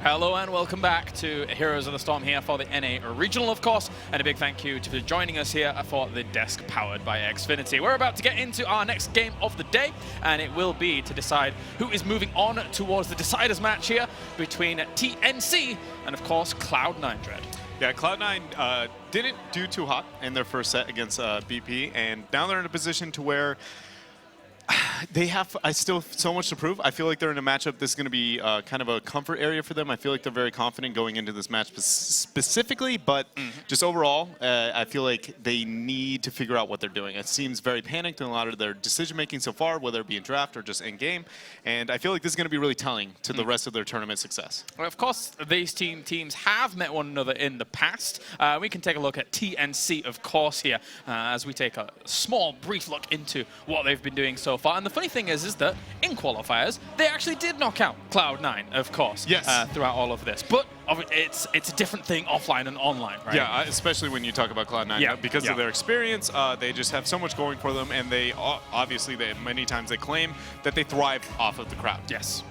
Hello and welcome back to Heroes of the Storm here for the NA Regional, of course, and a big thank you to joining us here for the desk powered by Xfinity. We're about to get into our next game of the day, and it will be to decide who is moving on towards the deciders match here between TNC and, of course, Cloud9 Dread. Yeah, Cloud9 didn't do too hot in their first set against BP, and now they're in a position to where they have still so much to prove. I feel like they're in a matchup that's going to be kind of a comfort area for them. I feel like they're very confident going into this match specifically, but just overall, I feel like they need to figure out what they're doing. It seems very panicked in a lot of their decision-making so far, whether it be in draft or just in-game, and I feel like this is going to be really telling to the rest of their tournament success. Well, of course, these teams have met one another in the past. We can take a look at TNC, of course, here, as we take a small, brief look into what they've been doing so far. And the funny thing is that in qualifiers, they actually did knock out Cloud9, of course, yes, throughout all of this. But it's a different thing offline and online, right? Yeah, especially when you talk about Cloud9. Because of their experience, they just have so much going for them, and they obviously, many times they claim that they thrive off of the crowd. Yes.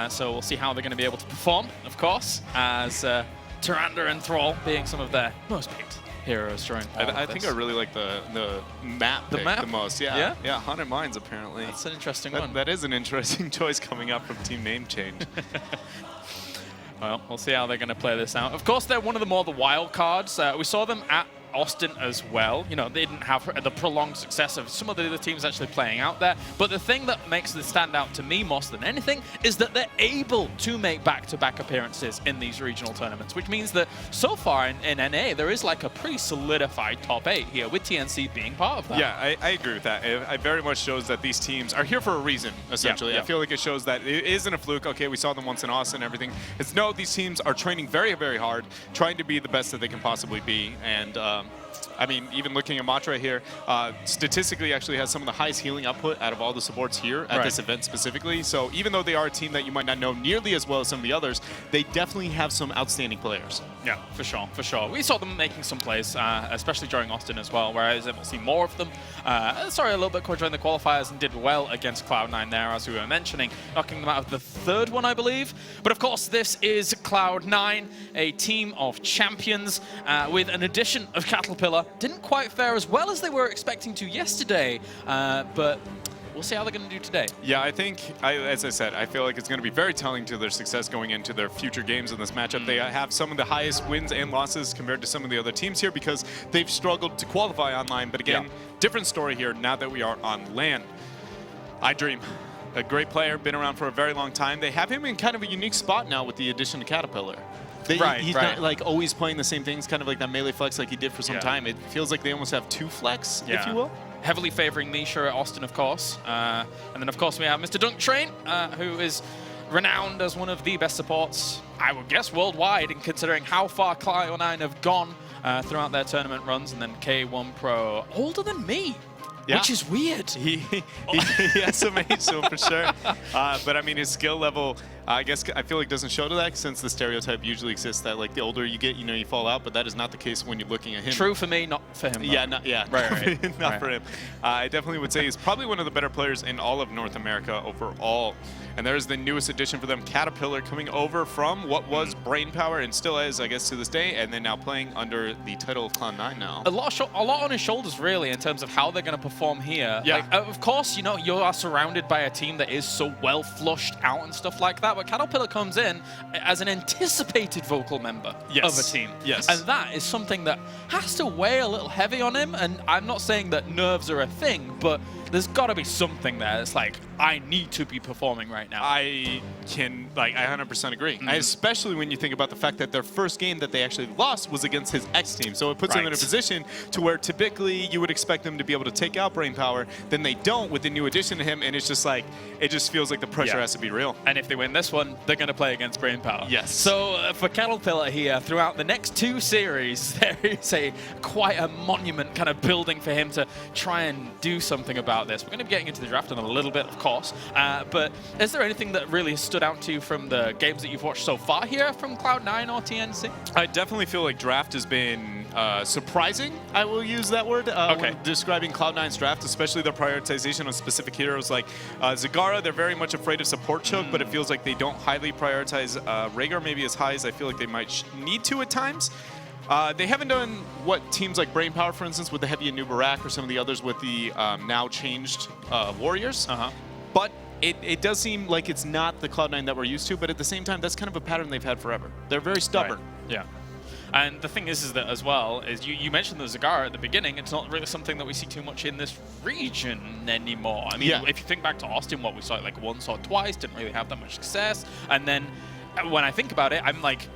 So we'll see how they're going to be able to perform, of course, as Tyrande and Thrall being some of their most picked heroes during I think I really like the map the most. Yeah, 100 Mines apparently. That's an interesting one. That is an interesting choice coming up from team name change. Well, we'll see how they're going to play this out. Of course, they're one of the wild cards. We saw them at Austin as well. You know, they didn't have the prolonged success of some of the other teams actually playing out there. But the thing that makes this stand out to me most than anything is that they're able to make back-to-back appearances in these regional tournaments, which means that so far in NA, there is like a pretty solidified top 8 here, with TNC being part of that. Yeah, I agree with that. It very much shows that these teams are here for a reason, essentially. I feel like it shows that it isn't a fluke. Okay, we saw them once in Austin and everything. It's no, these teams are training very, very hard, trying to be the best that they can possibly be. And I mean, even looking at Matra here, statistically actually has some of the highest healing output out of all the supports here at this event specifically. So even though they are a team that you might not know nearly as well as some of the others, they definitely have some outstanding players. Yeah, for sure, for sure. We saw them making some plays, especially during Austin as well, where I was able to see more of them. Sorry, a little bit quicker during the qualifiers and did well against Cloud9 there, as we were mentioning, knocking them out of the third one, I believe. But of course, this is Cloud9, a team of champions with an addition of Caterpillar. Didn't quite fare as well as they were expecting to yesterday, but we'll see how they're going to do today. Yeah, I think, as I said, I feel like it's going to be very telling to their success going into their future games in this matchup. They have some of the highest wins and losses compared to some of the other teams here because they've struggled to qualify online. But again, different story here now that we are on land. iDream, a great player, been around for a very long time. They have him in kind of a unique spot now with the addition of Caterpillar. He's not like always playing the same things, kind of like that melee flex like he did for some time. It feels like they almost have two flex, if you will. Heavily favoring Nisha at Austin, of course. And then, of course, we have Mr. Dunk Train, who is renowned as one of the best supports, I would guess, worldwide, in considering how far Cloud9 have gone throughout their tournament runs. And then K1 Pro, older than me. Yeah. Which is weird. He has some age, so for sure. But I mean, his skill level, I feel like doesn't show to that, since the stereotype usually exists that like the older you get, you fall out. But that is not the case when you're looking at him. True for me, not for him. Though. Right. Not for him. I definitely would say he's probably one of the better players in all of North America overall. And there's the newest addition for them, Caterpillar, coming over from what was Brainpower and still is, I guess, to this day, and then now playing under the title of Cloud9 now. A lot on his shoulders, really, in terms of how they're going to perform here. Yeah. Like, of course, you are surrounded by a team that is so well flushed out and stuff like that, but Caterpillar comes in as an anticipated vocal member of a team. Yes. And that is something that has to weigh a little heavy on him, and I'm not saying that nerves are a thing, but there's got to be something there that's like, I need to be performing right now. I 100% agree. Especially when you think about the fact that their first game that they actually lost was against his ex-team. So it puts them in a position to where typically you would expect them to be able to take out Brainpower. Then they don't with the new addition to him, and it's just like, it just feels like the pressure has to be real. And if they win this one, they're going to play against Brainpower. Yes. So for Caterpillar here, throughout the next 2 series, there is quite a monument kind of building for him to try and do something about this. We're going to be getting into the draft in a little bit, of course, but is there anything that really stood out to you from the games that you've watched so far here from Cloud9 or TNC? I definitely feel like draft has been surprising, I will use that word, Okay. when describing Cloud9's draft, especially their prioritization on specific heroes like Zagara. They're very much afraid of support choke, but it feels like they don't highly prioritize Rhaegar maybe as high as I feel like they might need to at times. They haven't done what teams like Brainpower, for instance, with the heavy Anubarak or some of the others with the now changed Warriors. But it does seem like it's not the Cloud9 that we're used to, but at the same time, that's kind of a pattern they've had forever. They're very stubborn. Right. Yeah. And the thing is that as well, is you mentioned the Zagara at the beginning, it's not really something that we see too much in this region anymore. I mean, if you think back to Austin, what we saw it like once or twice, didn't really have that much success. And then when I think about it, I'm like,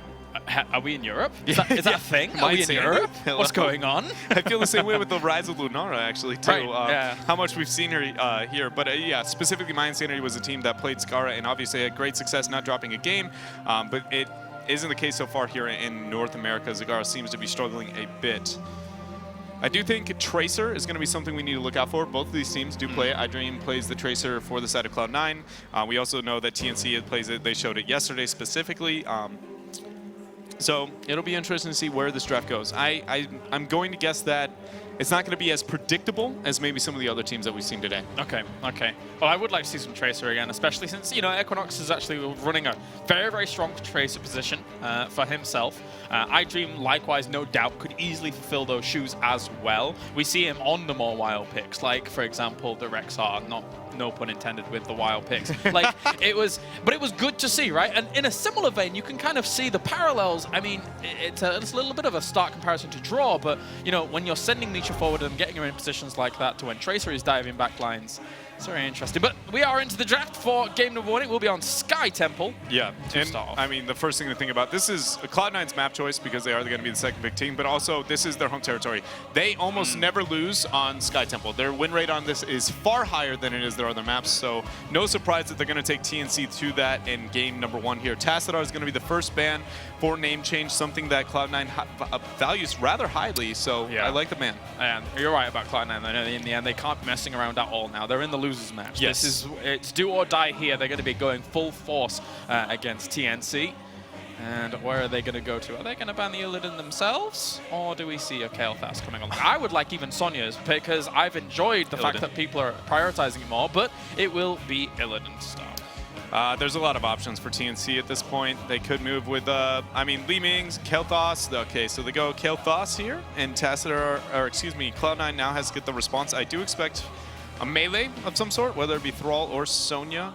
are we in Europe? Is that a thing? Are we in Europe? What's going on? I feel the same way with the rise of Lunara, actually, too. Right, how much we've seen her here. But yeah, specifically, My Insanity was a team that played Zagara and obviously had great success not dropping a game. But it isn't the case so far here in North America. Zagara seems to be struggling a bit. I do think Tracer is going to be something we need to look out for. Both of these teams do play it. iDream plays the Tracer for the side of Cloud9. We also know that TNC plays it. They showed it yesterday specifically. So it'll be interesting to see where this draft goes. I'm going to guess that it's not going to be as predictable as maybe some of the other teams that we've seen today. Okay. Well, I would like to see some Tracer again, especially since, Equinox is actually running a very, very strong Tracer position for himself. iDream, likewise, no doubt, could easily fulfill those shoes as well. We see him on the more wild picks, like, for example, the Rexar, no pun intended with the wild picks. Like, it was good to see, right? And in a similar vein, you can kind of see the parallels. I mean, it's a little bit of a stark comparison to draw, but, when you're sending Nietzsche forward and getting her in positions like that to when Tracer is diving back lines, it's very interesting. But we are into the draft for game number 1. It will be on Sky Temple. Yeah, and I mean, the first thing to think about, this is Cloud9's map choice because they are going to be the second big team, but also this is their home territory. They almost never lose on Sky Temple. Their win rate on this is far higher than it is their other maps, so no surprise that they're going to take TNC to that in game number 1 here. Tassadar is going to be the first ban for name change, something that Cloud9 values rather highly, so I like the ban. And you're right about Cloud9. In the end, they can't be messing around at all now. They're in the losers match. Yes. It's do or die here. They're going to be going full force against TNC. And where are they going to go to? Are they going to ban the Illidan themselves? Or do we see a Kael'thas coming along? I would like even Sonya's because I've enjoyed the fact that people are prioritizing it more, but it will be Illidan to start. There's a lot of options for TNC at this point. They could move with, Li Ming's, Kael'thas. Okay, so they go Kael'thas here, and Cloud9 now has to get the response. I do expect a melee of some sort, whether it be Thrall or Sonya.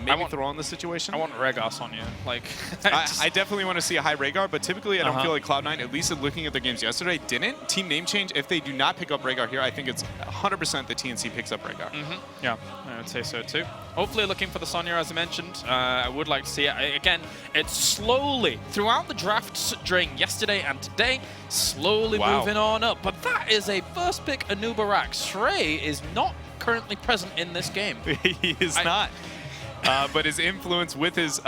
Maybe Thrall in this situation. I want Rhaegar Sonya. Like, I definitely want to see a high Rhaegar, but typically I don't feel like Cloud9, at least looking at their games yesterday, didn't. Team name change, if they do not pick up Rhaegar here, I think it's 100% that TNC picks up Rhaegar. Yeah, I would say so too. Hopefully looking for the Sonya, as I mentioned. I would like to see it. Again, it's slowly, throughout the drafts during yesterday and today, slowly moving on up. But that is a first pick Anubarak. Shrey is not currently present in this game. He is not. But his influence with his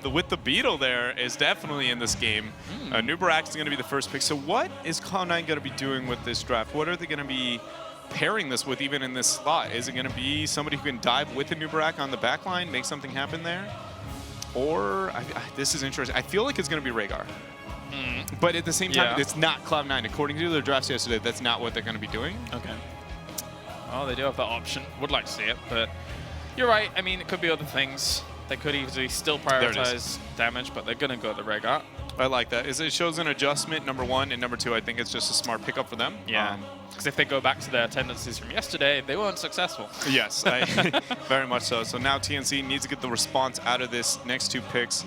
with the Beetle there is definitely in this game. Anubarak is going to be the first pick. So what is Cloud9 going to be doing with this draft? What are they going to be pairing this with even in this slot? Is it going to be somebody who can dive with Anubarak on the back line, make something happen there? Or, this is interesting, I feel like it's going to be Rhaegar. But at the same time, it's not Cloud9. According to their drafts yesterday, that's not what they're going to be doing. Okay. Well, they do have that option. Would like to see it, but you're right. I mean, it could be other things. They could easily still prioritize damage, but they're going to go the Rhaegar. I like that. It shows an adjustment, number 1, and number 2, I think it's just a smart pickup for them. Yeah, because if they go back to their tendencies from yesterday, they weren't successful. Yes, very much so. So now TNC needs to get the response out of this next 2 picks.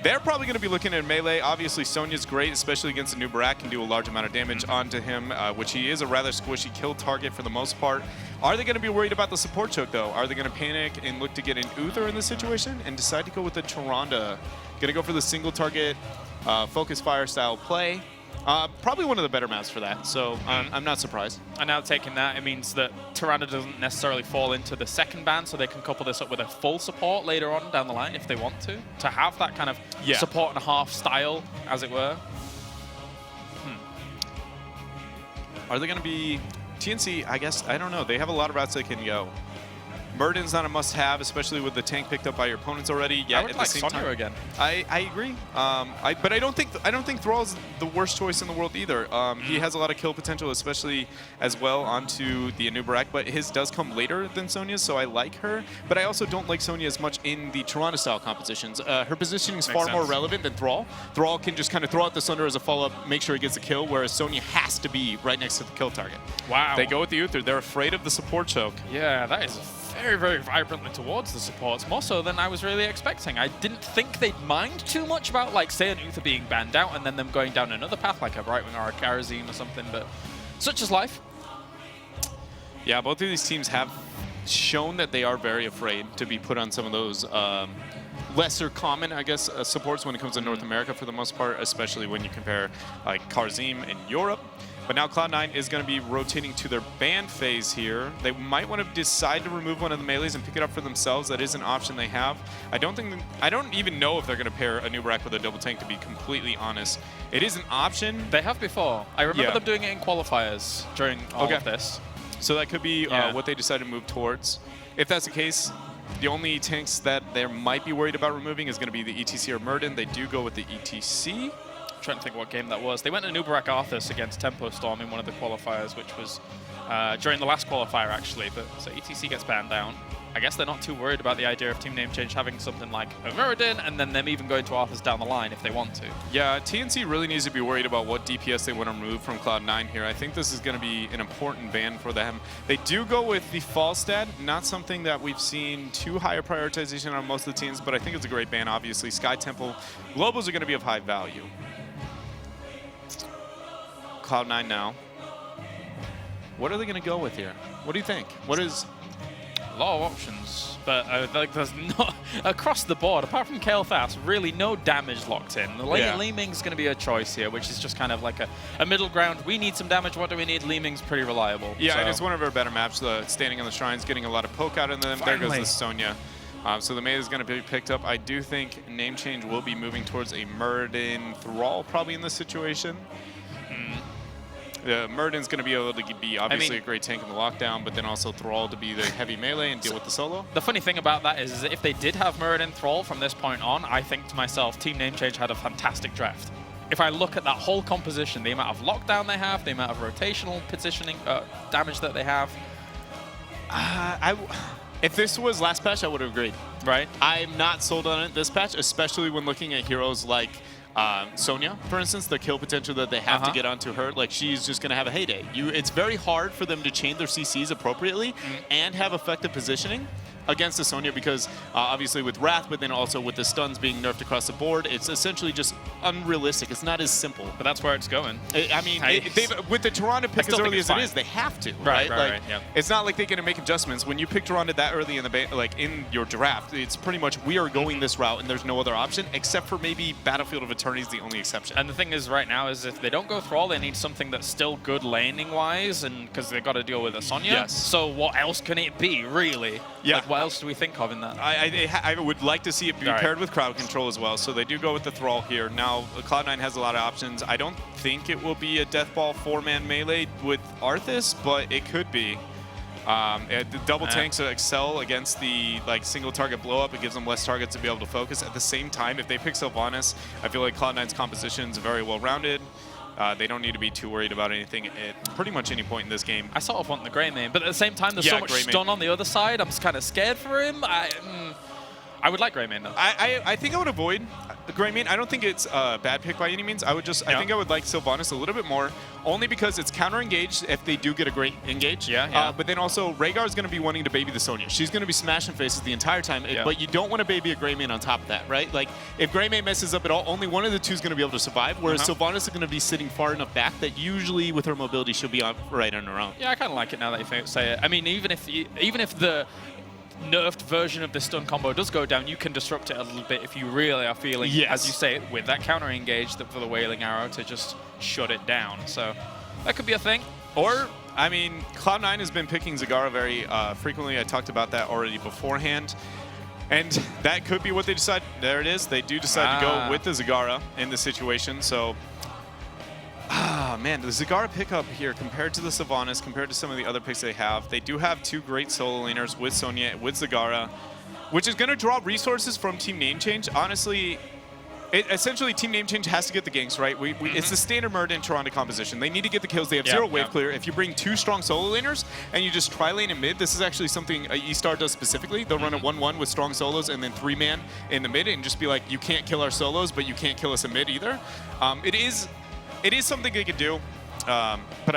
They're probably going to be looking at melee. Obviously, Sonya's great, especially against Anubarak, can do a large amount of damage onto him, which he is a rather squishy kill target for the most part. Are they going to be worried about the support choke, though? Are they going to panic and look to get an Uther in this situation and decide to go with the Tyrande? Going to go for the single target, focus fire style play. Probably one of the better maps for that, so I'm not surprised. And now taking that, it means that Tyrande doesn't necessarily fall into the second ban, so they can couple this up with a full support later on down the line if they want to have that kind of support and a half style, as it were. Are they going to be TNC? I guess, I don't know. They have a lot of routes they can go. Murden's not a must-have, especially with the tank picked up by your opponents already. Yeah, I would at like the same Sonya time, again. I agree. But I don't think Thrall's the worst choice in the world either. He has a lot of kill potential, especially as well onto the Anubarak, but his does come later than Sonya's, so I like her. But I also don't like Sonya as much in the Toronto-style compositions. Her positioning is far more relevant than Thrall. Thrall can just kind of throw out the Sunder as a follow-up, make sure he gets a kill, whereas Sonya has to be right next to the kill target. Wow. They go with the Uther. They're afraid of the support choke. Yeah, that is very, very vibrantly towards the supports, more so than I was really expecting. I didn't think they'd mind too much about, like, say, an Uther being banned out and then them going down another path, like a Right Wing or a Karazim or something, but such is life. Yeah, both of these teams have shown that they are very afraid to be put on some of those lesser common, I guess, supports when it comes to North America for the most part, especially when you compare, like, Karazim in Europe. But now Cloud9 is going to be rotating to their ban phase here. They might want to decide to remove one of the melees and pick it up for themselves. That is an option they have. I don't even know if they're going to pair a Anubarak with a double tank, to be completely honest. It is an option. They have before. I remember them doing it in qualifiers during all of this. So that could be what they decide to move towards. If that's the case, the only tanks that they might be worried about removing is going to be the ETC or Murden. They do go with the ETC. Trying to think what game that was. They went to Anubarak Arthas against Tempo Storm in one of the qualifiers, which was during the last qualifier, actually. But so ETC gets banned down. I guess they're not too worried about the idea of team name change having something like a Muradin and then them even going to Arthas down the line if they want to. Yeah, TNC really needs to be worried about what DPS they want to remove from Cloud9 here. I think this is going to be an important ban for them. They do go with the Falstad, not something that we've seen too high a prioritization on most of the teams, but I think it's a great ban, obviously. Sky Temple, Globals are going to be of high value. Cloud9 now. What are they going to go with here? What do you think? What is... A lot of options, but like there's not across the board, apart from Kael'thas, really no damage locked in. Li Ming's going to be a choice here, which is just kind of like a middle ground. We need some damage. What do we need? Li Ming's pretty reliable. Yeah, so. And it's one of our better maps. The standing on the shrines, getting a lot of poke out of them. Finally. There goes the Sonya. So the meta is going to be picked up. I do think name change will be moving towards a Muradin Thrall probably in this situation. Murden's going to be able to be obviously a great tank in the lockdown, but then also Thrall to be the heavy melee and deal with the solo. The funny thing about that is that if they did have Muradin Thrall from this point on, I think to myself, Team Name Change had a fantastic draft. If I look at that whole composition, the amount of lockdown they have, the amount of rotational positioning damage that they have. If this was last patch, I would have agreed. Right? I'm not sold on it this patch, especially when looking at heroes like Sonya, for instance, the kill potential that they have to get onto her, like she's just going to have a heyday. It's very hard for them to chain their CCs appropriately and have effective positioning against the Sonya because obviously with Wrath, but then also with the stuns being nerfed across the board, it's essentially just unrealistic. It's not as simple. But that's where it's going. I mean, with the Toronto pick as early as it is, they have to, right? Right, It's not like they can make adjustments. When you pick Toronto that early in the in your draft, it's pretty much we are going this route and there's no other option except for maybe Battlefield of Eternity is the only exception. And the thing is right now is if they don't go Thrall, they need something that's still good laning-wise and because they've got to deal with a Sonya. Yes. So what else can it be, really? Yeah. Like, what else do we think of in that? I would like to see it be paired with crowd control as well, so they do go with the Thrall here. Now, Cloud9 has a lot of options. I don't think it will be a Deathball 4-man melee with Arthas, but it could be. The double tanks excel against the single target blow up. It gives them less targets to be able to focus. At the same time, if they pick Sylvanas, I feel like Cloud9's composition is very well rounded. They don't need to be too worried about anything at pretty much any point in this game. I sort of want the Grey Mane, but at the same time, there's so much stun on the other side. I'm kind of scared for him. I would like Grey Mane, though. I think I would avoid Grey Mane. I don't think it's a bad pick by any means. I think I would like Sylvanas a little bit more, only because it's counter-engaged if they do get a great engage. But then also, Rhaegar is going to be wanting to baby the Sonya. She's going to be smashing faces the entire time, but you don't want to baby a Grey Mane on top of that, right? Like, if Grey Mane messes up at all, only one of the two is going to be able to survive, whereas Sylvanas is going to be sitting far enough back that usually with her mobility, she'll be right on her own. Yeah, I kind of like it now that you say it. I mean, even if the nerfed version of the stun combo does go down, you can disrupt it a little bit if you really are feeling, as you say, with that counter engage for the Wailing Arrow to just shut it down. So that could be a thing. Or, I mean, Cloud9 has been picking Zagara very frequently. I talked about that already beforehand. And that could be what they decide. There it is. They do decide to go with the Zagara in this situation. So, man, the Zagara pickup here compared to the Sylvanas, compared to some of the other picks they have, they do have two great solo laners with Sonya, with Zagara, which is going to draw resources from Team Name Change. Honestly, essentially, Team Name Change has to get the ganks, right? It's the standard Murd in Toronto composition. They need to get the kills. They have zero wave clear. If you bring two strong solo laners and you just tri-lane in mid, this is actually something E-Star does specifically. They'll run a 1-1 with strong solos and then 3-man in the mid and just be like, you can't kill our solos, but you can't kill us in mid either. It is something they could do, but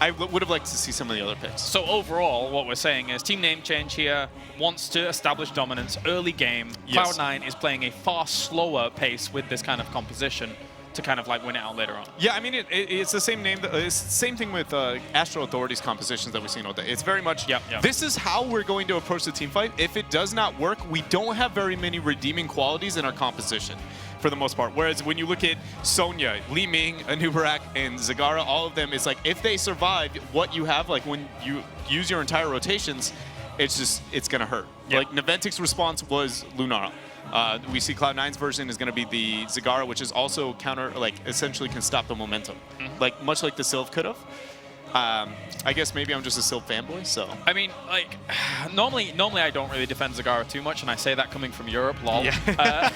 I would have liked to see some of the other picks. So overall, what we're saying is Team Name Change here wants to establish dominance early game. Yes. Cloud9 is playing a far slower pace with this kind of composition to kind of like win it out later on. Yeah, I mean, it's the same name. It's the same thing with Astro Authority's compositions that we've seen all day. It's very much, this is how we're going to approach the team fight. If it does not work, we don't have very many redeeming qualities in our composition for the most part. Whereas when you look at Sonya, Li Ming, Anubarak, and Zagara, all of them, it's like if they survive what you have, like when you use your entire rotations, it's going to hurt. Like Naventic's response was Lunara. We see Cloud9's version is going to be the Zagara, which is also counter, like essentially can stop the momentum, like much like the Sylph could have. I guess maybe I'm just a Sylph fanboy, so. I mean, like, normally I don't really defend Zagara too much, and I say that coming from Europe, lol. Yeah.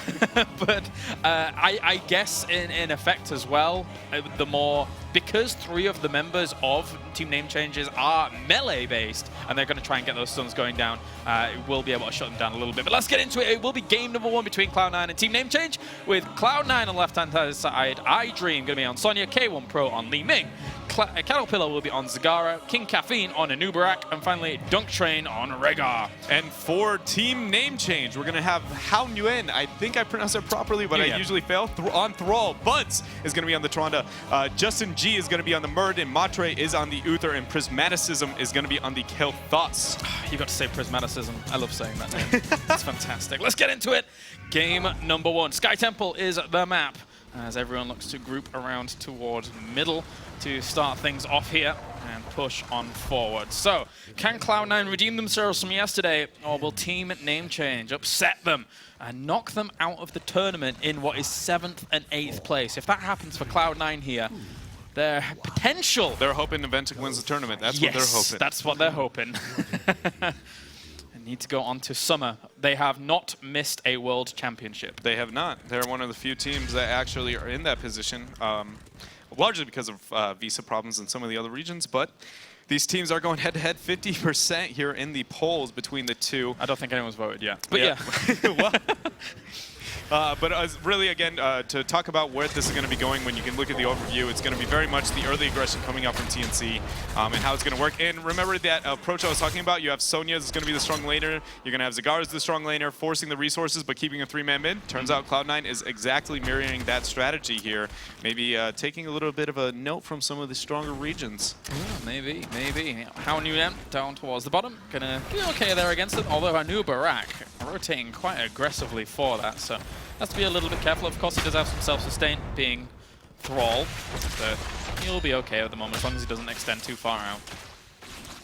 But I guess in effect as well, because 3 of the members of Team Name Changes are melee-based, and they're going to try and get those stuns going down, it will be able to shut them down a little bit. But let's get into it. It will be game number 1 between Cloud9 and Team Name Change, with Cloud9 on the left-hand side, iDream going to be on Sonya, K1 Pro on Li Ming, Caterpillar will be on Zagara, King Caffeine on Anubarak, and finally Dunk Train on Rhaegar. And for Team Name Change, we're going to have Hao Nguyen. I think I pronounced it properly, but I usually fail. On Thrall, Buds is going to be on the Tronda, Justin G is going to be on the Murd, and Matre is on the Uther, and Prismaticism is going to be on the Kel'Thas. You got to say Prismaticism. I love saying that name. That's fantastic. Let's get into it. Game number 1. Sky Temple is the map, as everyone looks to group around towards middle to start things off here and push on forward. So, can Cloud9 redeem themselves from yesterday, or will Team Name Change upset them and knock them out of the tournament in what is 7th and 8th place? If that happens for Cloud9 here, their potential... They're hoping Naventic wins the tournament. That's what they're hoping. That's what they're hoping. Need to go on to Summer. They have not missed a World Championship. They have not. They're one of the few teams that actually are in that position, largely because of visa problems in some of the other regions, but these teams are going head-to-head 50% here in the polls between the two. I don't think anyone's voted yet, but yeah. But really, again, to talk about where this is going to be going, when you can look at the overview, it's going to be very much the early aggression coming out from TNC and how it's going to work. And remember that approach I was talking about. You have Sonya is going to be the strong laner. You're going to have Zagara as the strong laner, forcing the resources but keeping a 3-man mid. Turns out Cloud9 is exactly mirroring that strategy here. Maybe taking a little bit of a note from some of the stronger regions. Maybe. Hao Nguyen down towards the bottom. Gonna be okay there against it, although Anubarak rotating quite aggressively for that, so has to be a little bit careful. Of course, he does have some self-sustain, being Thrall, so he'll be okay at the moment as long as he doesn't extend too far out.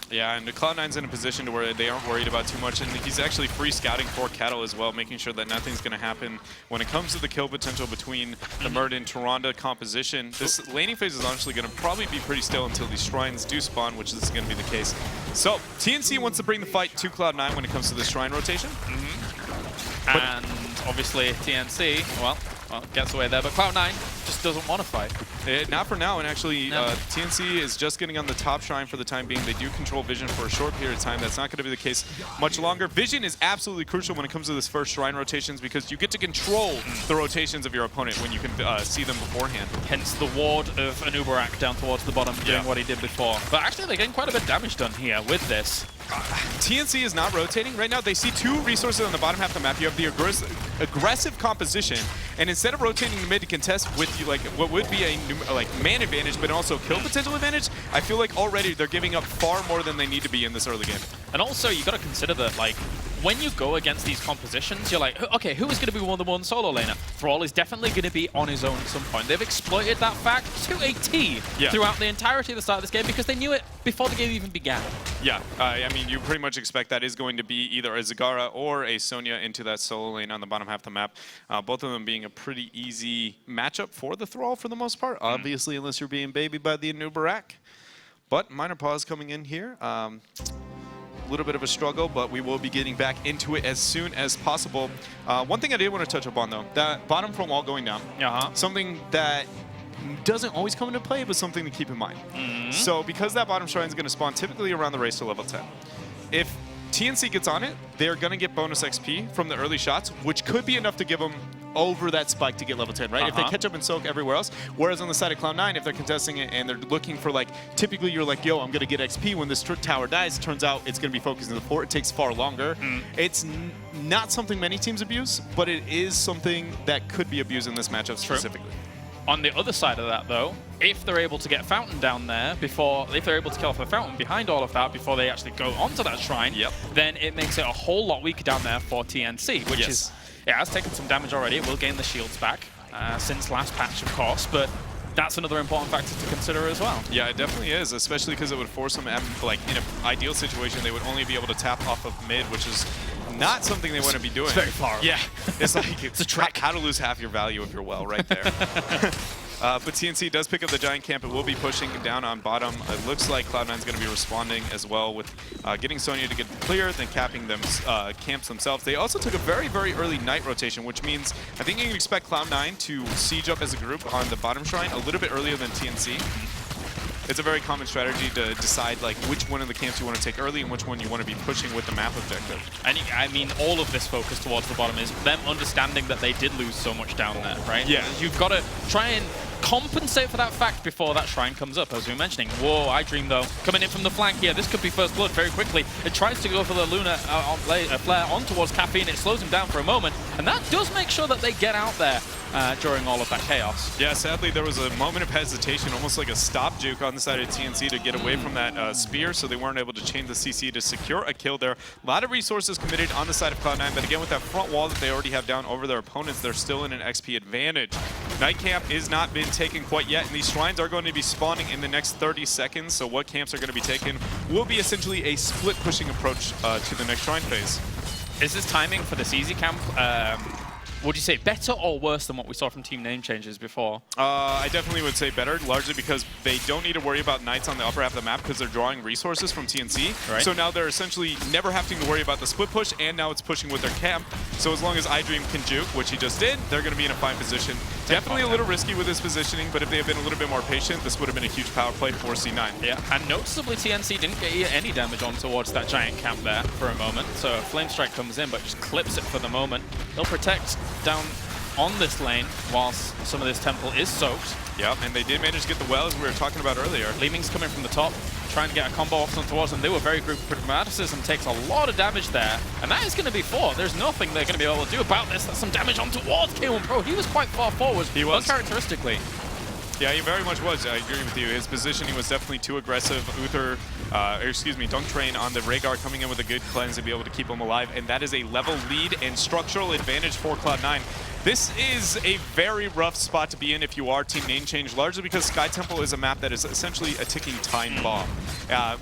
Yeah, and Cloud9's in a position to where they aren't worried about too much, and he's actually free scouting for Cattle as well, making sure that nothing's going to happen when it comes to the kill potential between the Murd and Tronda composition. This laning phase is honestly going to probably be pretty still until these shrines do spawn, which is going to be the case. So, TNC wants to bring the fight to Cloud9 when it comes to this shrine rotation. And obviously TNC, well, gets away there, but Cloud9 just doesn't want to fight. Not for now, and actually TNC is just getting on the top shrine for the time being. They do control Vision for a short period of time. That's not going to be the case much longer. Vision is absolutely crucial when it comes to this first shrine rotations because you get to control the rotations of your opponent when you can see them beforehand. Hence the ward of Anubarak down towards the bottom doing what he did before. But actually they're getting quite a bit of damage done here with this. TNC is not rotating. Right now, they see 2 resources on the bottom half of the map. You have the aggressive composition, and instead of rotating the mid to contest with like what would be a man advantage, but also kill potential advantage, I feel like already they're giving up far more than they need to be in this early game. And also, you got to consider that when you go against these compositions, you're like, okay, who is going to be the one solo laner? Thrall is definitely going to be on his own at some point. They've exploited that fact to a T throughout the entirety of the start of this game because they knew it before the game even began. Yeah, I mean, you pretty much expect that is going to be either a Zagara or a Sonya into that solo lane on the bottom half of the map. Both of them being a pretty easy matchup for the Thrall for the most part, obviously, unless you're being babied by the new Burbank. But minor pause coming in here. A little bit of a struggle, but we will be getting back into it as soon as possible. One thing I did want to touch upon, though, that bottom front wall going down, something that doesn't always come into play, but something to keep in mind. So because that bottom shrine is going to spawn typically around the race to level 10, if TNC gets on it, they're going to get bonus XP from the early shots, which could be enough to give them over that spike to get level 10, right? If they catch up and soak everywhere else. Whereas on the side of Cloud9, if they're contesting it and they're looking for, like, typically you're like, yo, I'm going to get XP when this tower dies. Turns out it's going to be focused in the fort. It takes far longer. It's not something many teams abuse, but it is something that could be abused in this matchup specifically. On the other side of that, though, if they're able to get Fountain down there if they're able to kill off the Fountain behind all of that before they actually go onto that shrine, then it makes it a whole lot weaker down there for TNC, which is, it has taken some damage already. It will gain the shields back since last patch, of course, but that's another important factor to consider as well. Yeah, it definitely is, especially because it would force them, like, in an ideal situation, they would only be able to tap off of mid, which is not something they want to be doing. It's very far away. Yeah, it's like it's a trick. How to lose half your value if you're well right there. But TNC does pick up the giant camp. It will be pushing down on bottom. It looks like Cloud9 is going to be responding as well with getting Sonya to get clear, then capping them camps themselves. They also took a very, very early night rotation, which means I think you can expect Cloud9 to siege up as a group on the bottom shrine a little bit earlier than TNC. It's a very common strategy to decide, like, which one of the camps you want to take early and which one you want to be pushing with the map objective. And I mean, all of this focus towards the bottom is them understanding that they did lose so much down there, right? Yeah. You've got to try and compensate for that fact before that shrine comes up, as we were mentioning. Whoa, iDream, though, coming in from the flank here. This could be first blood very quickly. It tries to go for the Luna flare on towards Caffeine. It slows him down for a moment, and that does make sure that they get out there during all of that chaos. Yeah, sadly, there was a moment of hesitation, almost like a stop juke on the side of TNC to get away from that spear, so they weren't able to chain the CC to secure a kill there. A lot of resources committed on the side of Cloud9, but again, with that front wall that they already have down over their opponents, they're still in an XP advantage. Night camp is not been taken quite yet, and these shrines are going to be spawning in the next 30 seconds, so what camps are going to be taken will be essentially a split pushing approach to the next shrine phase. Is this timing for this easy camp, would you say better or worse than what we saw from team name changes before? I definitely would say better, largely because they don't need to worry about Knights on the upper half of the map because they're drawing resources from TNC. Right. So now they're essentially never having to worry about the split push, and now it's pushing with their camp. So as long as iDream can juke, which he just did, they're going to be in a fine position. Definitely a little risky with this positioning, but if they had been a little bit more patient, this would have been a huge power play for C9. Yeah, and noticeably TNC didn't get any damage on towards that giant camp there for a moment. So Flame Strike comes in, but just clips it for the moment. They'll protect down on this lane whilst some of this temple is soaked. Yep, and they did manage to get the well, as we were talking about earlier. Leeming's coming from the top, trying to get a combo off towards them. They were very group. Pragmaticism takes a lot of damage there, and that is going to be 4. There's nothing they're going to be able to do about this. That's some damage on towards K1 Pro. He was quite far forward, he was uncharacteristically. Yeah, he very much was. I agree with you. His positioning was definitely too aggressive. Dunk Train on the Rhaegar coming in with a good cleanse to be able to keep him alive, and that is a level lead and structural advantage for Cloud9. This is a very rough spot to be in if you are Team Name Change, largely because Sky Temple is a map that is essentially a ticking time bomb.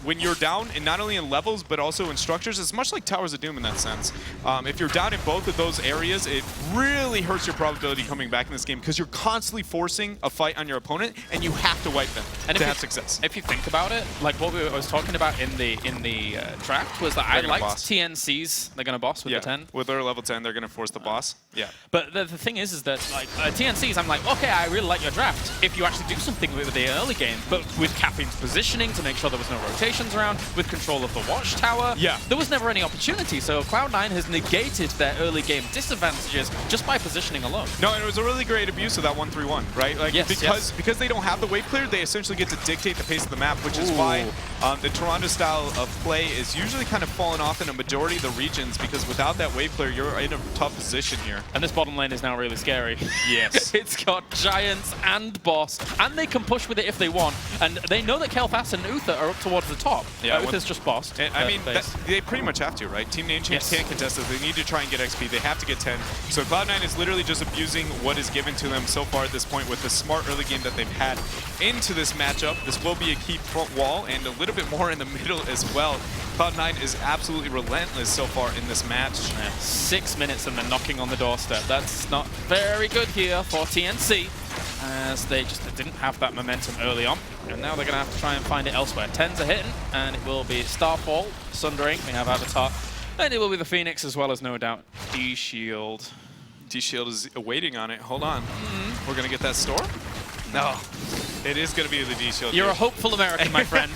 When you're down, and not only in levels, but also in structures, it's much like Towers of Doom in that sense. If you're down in both of those areas, it really hurts your probability coming back in this game because you're constantly forcing a fight on your opponent, and you have to wipe them to have success. If you think about it, like what I was talking about in the draft was that I liked TNC's. They're going to boss with the 10. With their level 10, they're going to force the boss. Yeah. But the thing is that like TNC's, I'm like, okay, I really like your draft if you actually do something with the early game. But with Caffeine's positioning to make sure there was no rotations around, with control of the watchtower, there was never any opportunity. So Cloud9 has negated their early game disadvantages just by positioning alone. No, and it was a really great abuse of that 1-3-1, right? Like because they don't have the wave clear, they essentially get to dictate the pace of the map, which is why the Toronto style of play is usually kind of falling off in a majority of the regions, because without that wave clear, you're in a tough position here. And this bottom lane is now really scary. Yes. It's got Giants and Boss, and they can push with it if they want. And they know that Kel'Thas and Uther are up towards the top. Yeah, if it's just bossed. I mean, they pretty much have to, right? Team Name Change can't contest it. They need to try and get XP. They have to get 10. So Cloud9 is literally just abusing what is given to them so far at this point with the smart early game that they've had into this matchup. This will be a key front wall and a little bit more in the middle as well. Cloud9 is absolutely relentless so far in this match. Yeah, 6 minutes and they're knocking on the doorstep. That's not very good here for TNC, as they just didn't have that momentum early on. And now they're going to have to try and find it elsewhere. 10s are hitting, and it will be Starfall, Sundering, we have Avatar, and it will be the Phoenix as well as, no doubt, D-Shield. D-Shield is waiting on it. Hold on. We're going to get that store? No. It is going to be the D-Shield. You're a hopeful American, my friend.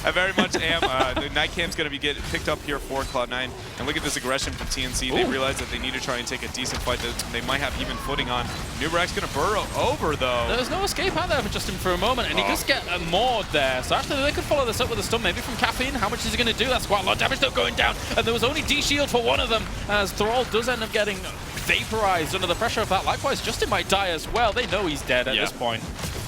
I very much am. The Night Camp's going to be picked up here for Cloud9. And look at this aggression from TNC. Ooh. They realize that they need to try and take a decent fight that they might have even footing on. Nubarak's going to burrow over, though. There's no escape out there for Justin for a moment, and he does get moored there. So actually, they could follow this up with a stun, maybe from Caffeine. How much is he going to do? That's quite a lot of damage, though, going down. And there was only D-Shield for one of them, as Thrall does end up getting vaporized under the pressure of that. Likewise, Justin might die as well. They know he's dead at this point.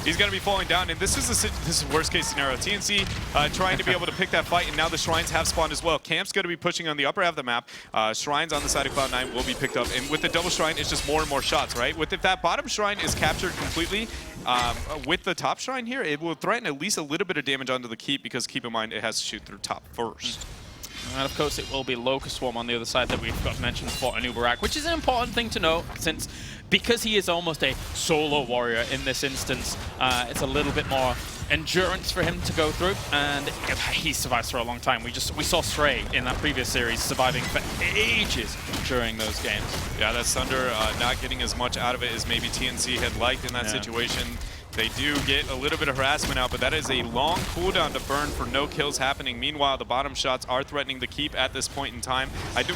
He's going to be falling down, and this is worst case scenario. TNC trying to be able to pick that fight, and now the Shrines have spawned as well. Camp's going to be pushing on the upper half of the map. Shrines on the side of Cloud9 will be picked up, and with the double Shrine, it's just more and more shots, right? If that bottom Shrine is captured completely, with the top Shrine here, it will threaten at least a little bit of damage onto the keep, because keep in mind, it has to shoot through top first. And of course, it will be Locust Swarm on the other side that we've got to mention for Anubarak, which is an important thing to note, since because he is almost a solo warrior in this instance, it's a little bit more endurance for him to go through, and he survives for a long time. We saw Stray in that previous series surviving for ages during those games. Yeah, that Thunder not getting as much out of it as maybe TNC had liked in that situation. They do get a little bit of harassment out, but that is a long cooldown to burn for no kills happening. Meanwhile, the bottom shots are threatening the keep at this point in time.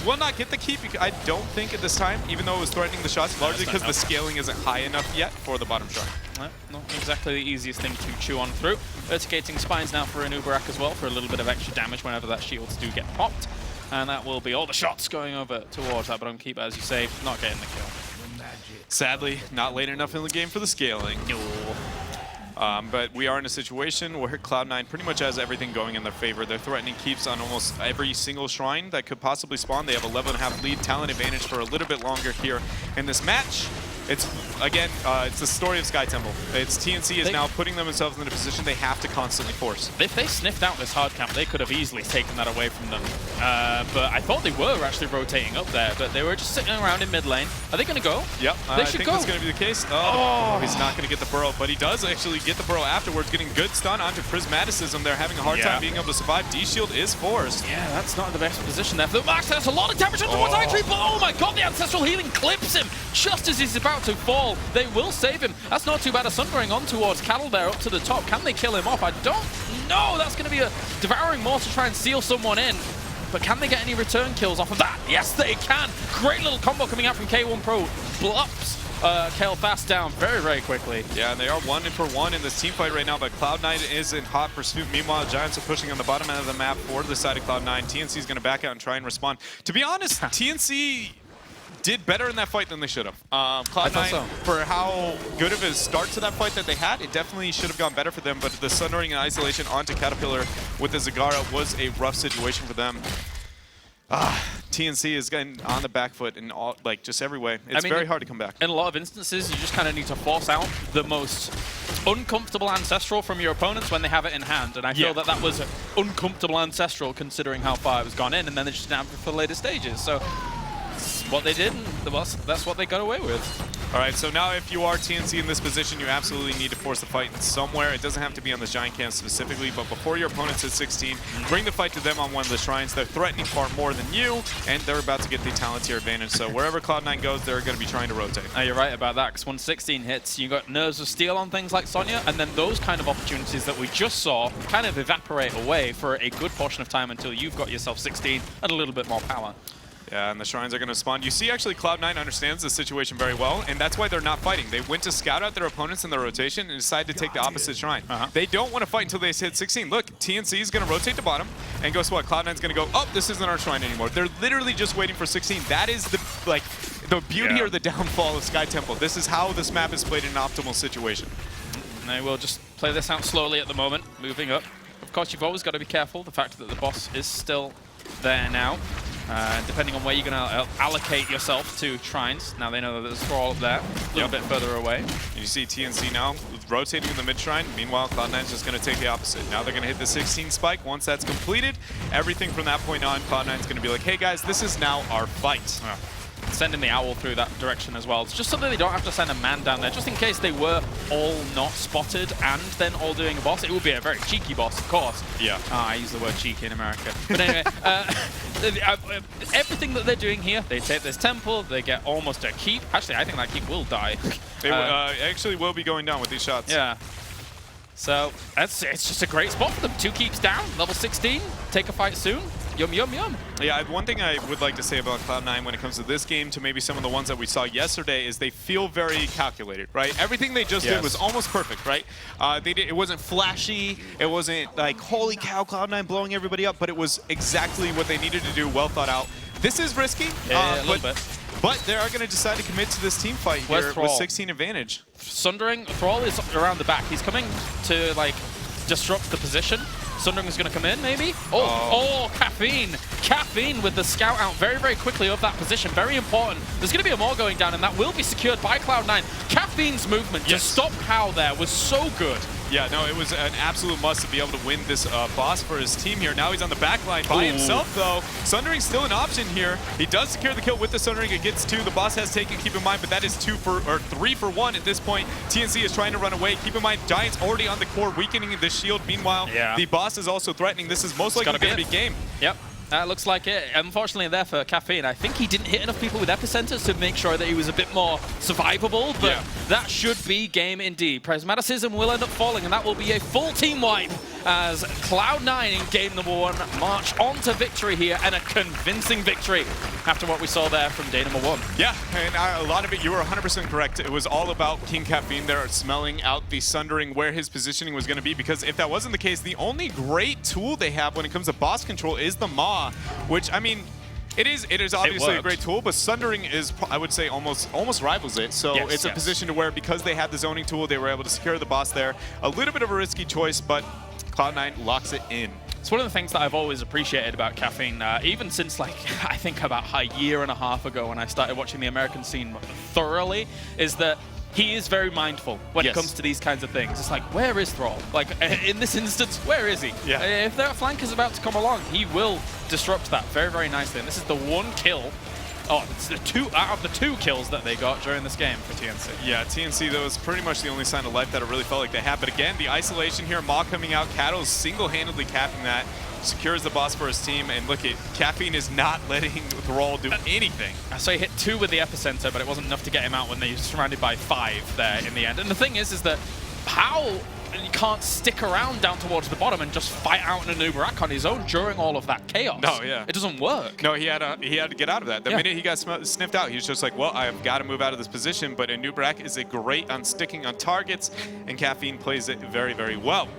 Will not get the keep, I don't think, at this time, even though it was threatening the shots, largely because the scaling isn't high enough yet for the bottom shrine. Not exactly the easiest thing to chew on through. Verticating spines now for Anubarak as well, for a little bit of extra damage whenever that shields do get popped. And that will be all the shots going over towards that bottom keep, as you say, not getting the kill. Sadly, not late enough in the game for the scaling. No. But we are in a situation where Cloud9 pretty much has everything going in their favor. They're threatening keeps on almost every single shrine that could possibly spawn. They have 11.5 lead, talent advantage for a little bit longer here in this match. It's, again, it's the story of Sky Temple. It's TNC is now putting themselves in a position they have to constantly force. If they sniffed out this hard camp, they could have easily taken that away from them. But I thought they were actually rotating up there, but they were just sitting around in mid lane. Are they going to go? Yep, they should go. I think that's going to be the case. Oh, he's not going to get the burrow, but he does actually get the burrow afterwards, getting good stun onto Prismaticism. They're having a hard time being able to survive. D-Shield is forced. Yeah, that's not the best position there. For the Max, that's a lot of damage towards Itree, but oh my god, the Ancestral Healing clips him just as he's about to fall. They will save him. That's not too bad. A Sundering on towards Cattle there up to the top. Can they kill him off? I don't know. That's going to be a Devouring Maw to try and seal someone in. But can they get any return kills off of that? Yes, they can. Great little combo coming out from K1 Pro. Blops Kale Fast down very, very quickly. Yeah, and they are 1-for-1 in this team fight right now, but Cloud9 is in hot pursuit. Meanwhile, Giants are pushing on the bottom end of the map for the side of Cloud9. TNC is going to back out and try and respond. To be honest, TNC did better in that fight than they should have. Cloud9, for how good of a start to that fight that they had, it definitely should have gone better for them, but the Sundering and Isolation onto Caterpillar with the Zagara was a rough situation for them. TNC is getting on the back foot in all, just every way. It's very hard to come back. In a lot of instances, you just kind of need to force out the most uncomfortable Ancestral from your opponents when they have it in hand. And I feel that that was uncomfortable Ancestral considering how far it was gone in, and then they just didn't have it for later stages. So that's what they did, and that's what they got away with. All right, so now if you are TNC in this position, you absolutely need to force the fight somewhere. It doesn't have to be on the Giant Camp specifically, but before your opponent's at 16, bring the fight to them on one of the shrines. They're threatening far more than you, and they're about to get the talent tier advantage. So wherever Cloud9 goes, they're going to be trying to rotate. You're right about that, because when 16 hits, you got Nerves of Steel on things like Sonya, and then those kind of opportunities that we just saw kind of evaporate away for a good portion of time until you've got yourself 16 and a little bit more power. Yeah, and the shrines are going to spawn. You see, actually, Cloud9 understands the situation very well, and that's why they're not fighting. They went to scout out their opponents in their rotation and decided to take the opposite shrine. They don't want to fight until they hit 16. Look, TNC is going to rotate to bottom, and guess what? Cloud9 is going to go, oh, this isn't our shrine anymore. They're literally just waiting for 16. That is the beauty or the downfall of Sky Temple. This is how this map is played in an optimal situation. And they will just play this out slowly at the moment, moving up. Of course, you've always got to be careful. The fact that the boss is still there now. Depending on where you're going to allocate yourself to shrines. Now they know that there's Thrall up there, a little bit further away. And you see TNC now rotating in the mid shrine. Meanwhile, Cloud9 is just going to take the opposite. Now they're going to hit the 16 spike. Once that's completed, everything from that point on, Cloud9 is going to be like, hey guys, this is now our fight. Sending the owl through that direction as well. It's just something they don't have to send a man down there, just in case they were all not spotted and then all doing a boss. It would be a very cheeky boss, of course. Yeah. I use the word cheeky in America. But anyway, everything that they're doing here, they take this temple, they get almost a keep. Actually, I think that keep will die. It actually will be going down with these shots. Yeah. So it's just a great spot for them. 2 keeps down, level 16, take a fight soon. Yum, yum, yum. Yeah, one thing I would like to say about Cloud9 when it comes to this game to maybe some of the ones that we saw yesterday is they feel very calculated, right? Everything they just did was almost perfect, right? It wasn't flashy. It wasn't like, holy cow, Cloud9 blowing everybody up, but it was exactly what they needed to do, well thought out. This is risky, a little bit. But they are going to decide to commit to this team fight here with 16 advantage. Sundering, Thrall is around the back. He's coming to, like, disrupt the position. Sundering is going to come in, maybe? Oh, Caffeine. Caffeine with the scout out very, very quickly of that position. Very important. There's going to be a more going down, and that will be secured by Cloud9. Caffeine's movement to stop How there was so good. Yeah, no, it was an absolute must to be able to win this boss for his team here. Now he's on the back line by himself, though. Sundering's still an option here. He does secure the kill with the Sundering. It gets 2. The boss has taken, keep in mind, but that is 3 for 1 at this point. TNC is trying to run away. Keep in mind, Giant's already on the core, weakening the shield. Meanwhile, the boss is also threatening. This is most likely going to be game. Yep. Looks like it. Unfortunately there for Caffeine. I think he didn't hit enough people with epicenters to make sure that he was a bit more survivable, but that should be game indeed. Prismaticism will end up falling, and that will be a full team wipe as Cloud9 in game number 1 march on to victory here, and a convincing victory after what we saw there from day number 1. Yeah, and a lot of it, you were 100% correct. It was all about King Caffeine there smelling out the Sundering where his positioning was going to be, because if that wasn't the case, the only great tool they have when it comes to boss control is the Maw, which, I mean, it is obviously a great tool, but Sundering is, I would say, almost rivals it. So it's a position to where, because they had the zoning tool, they were able to secure the boss there. A little bit of a risky choice, but Cloud9 locks it in. It's one of the things that I've always appreciated about Caffeine, even since, like, I think about a year and a half ago when I started watching the American scene thoroughly, is that he is very mindful when it comes to these kinds of things. It's like, where is Thrall? Like, in this instance, where is he? Yeah. If their flank is about to come along, he will disrupt that very, very nicely. And this is the 1 kill. Oh, it's the 2 out of the 2 kills that they got during this game for TNC. Yeah, TNC, that was pretty much the only sign of life that it really felt like they had. But again, the isolation here, Maw coming out, Kato single-handedly capping that, secures the boss for his team, and look, Caffeine is not letting Thrall do anything. So he hit 2 with the epicenter, but it wasn't enough to get him out when they were surrounded by 5 there in the end. And the thing is that how you can't stick around down towards the bottom and just fight out an Anubarak on his own during all of that chaos. No, yeah. It doesn't work. No, he had to get out of that. The minute he got sniffed out, he was just like, well, I've got to move out of this position. But Anubarak is a great on sticking on targets, and Caffeine plays it very, very well.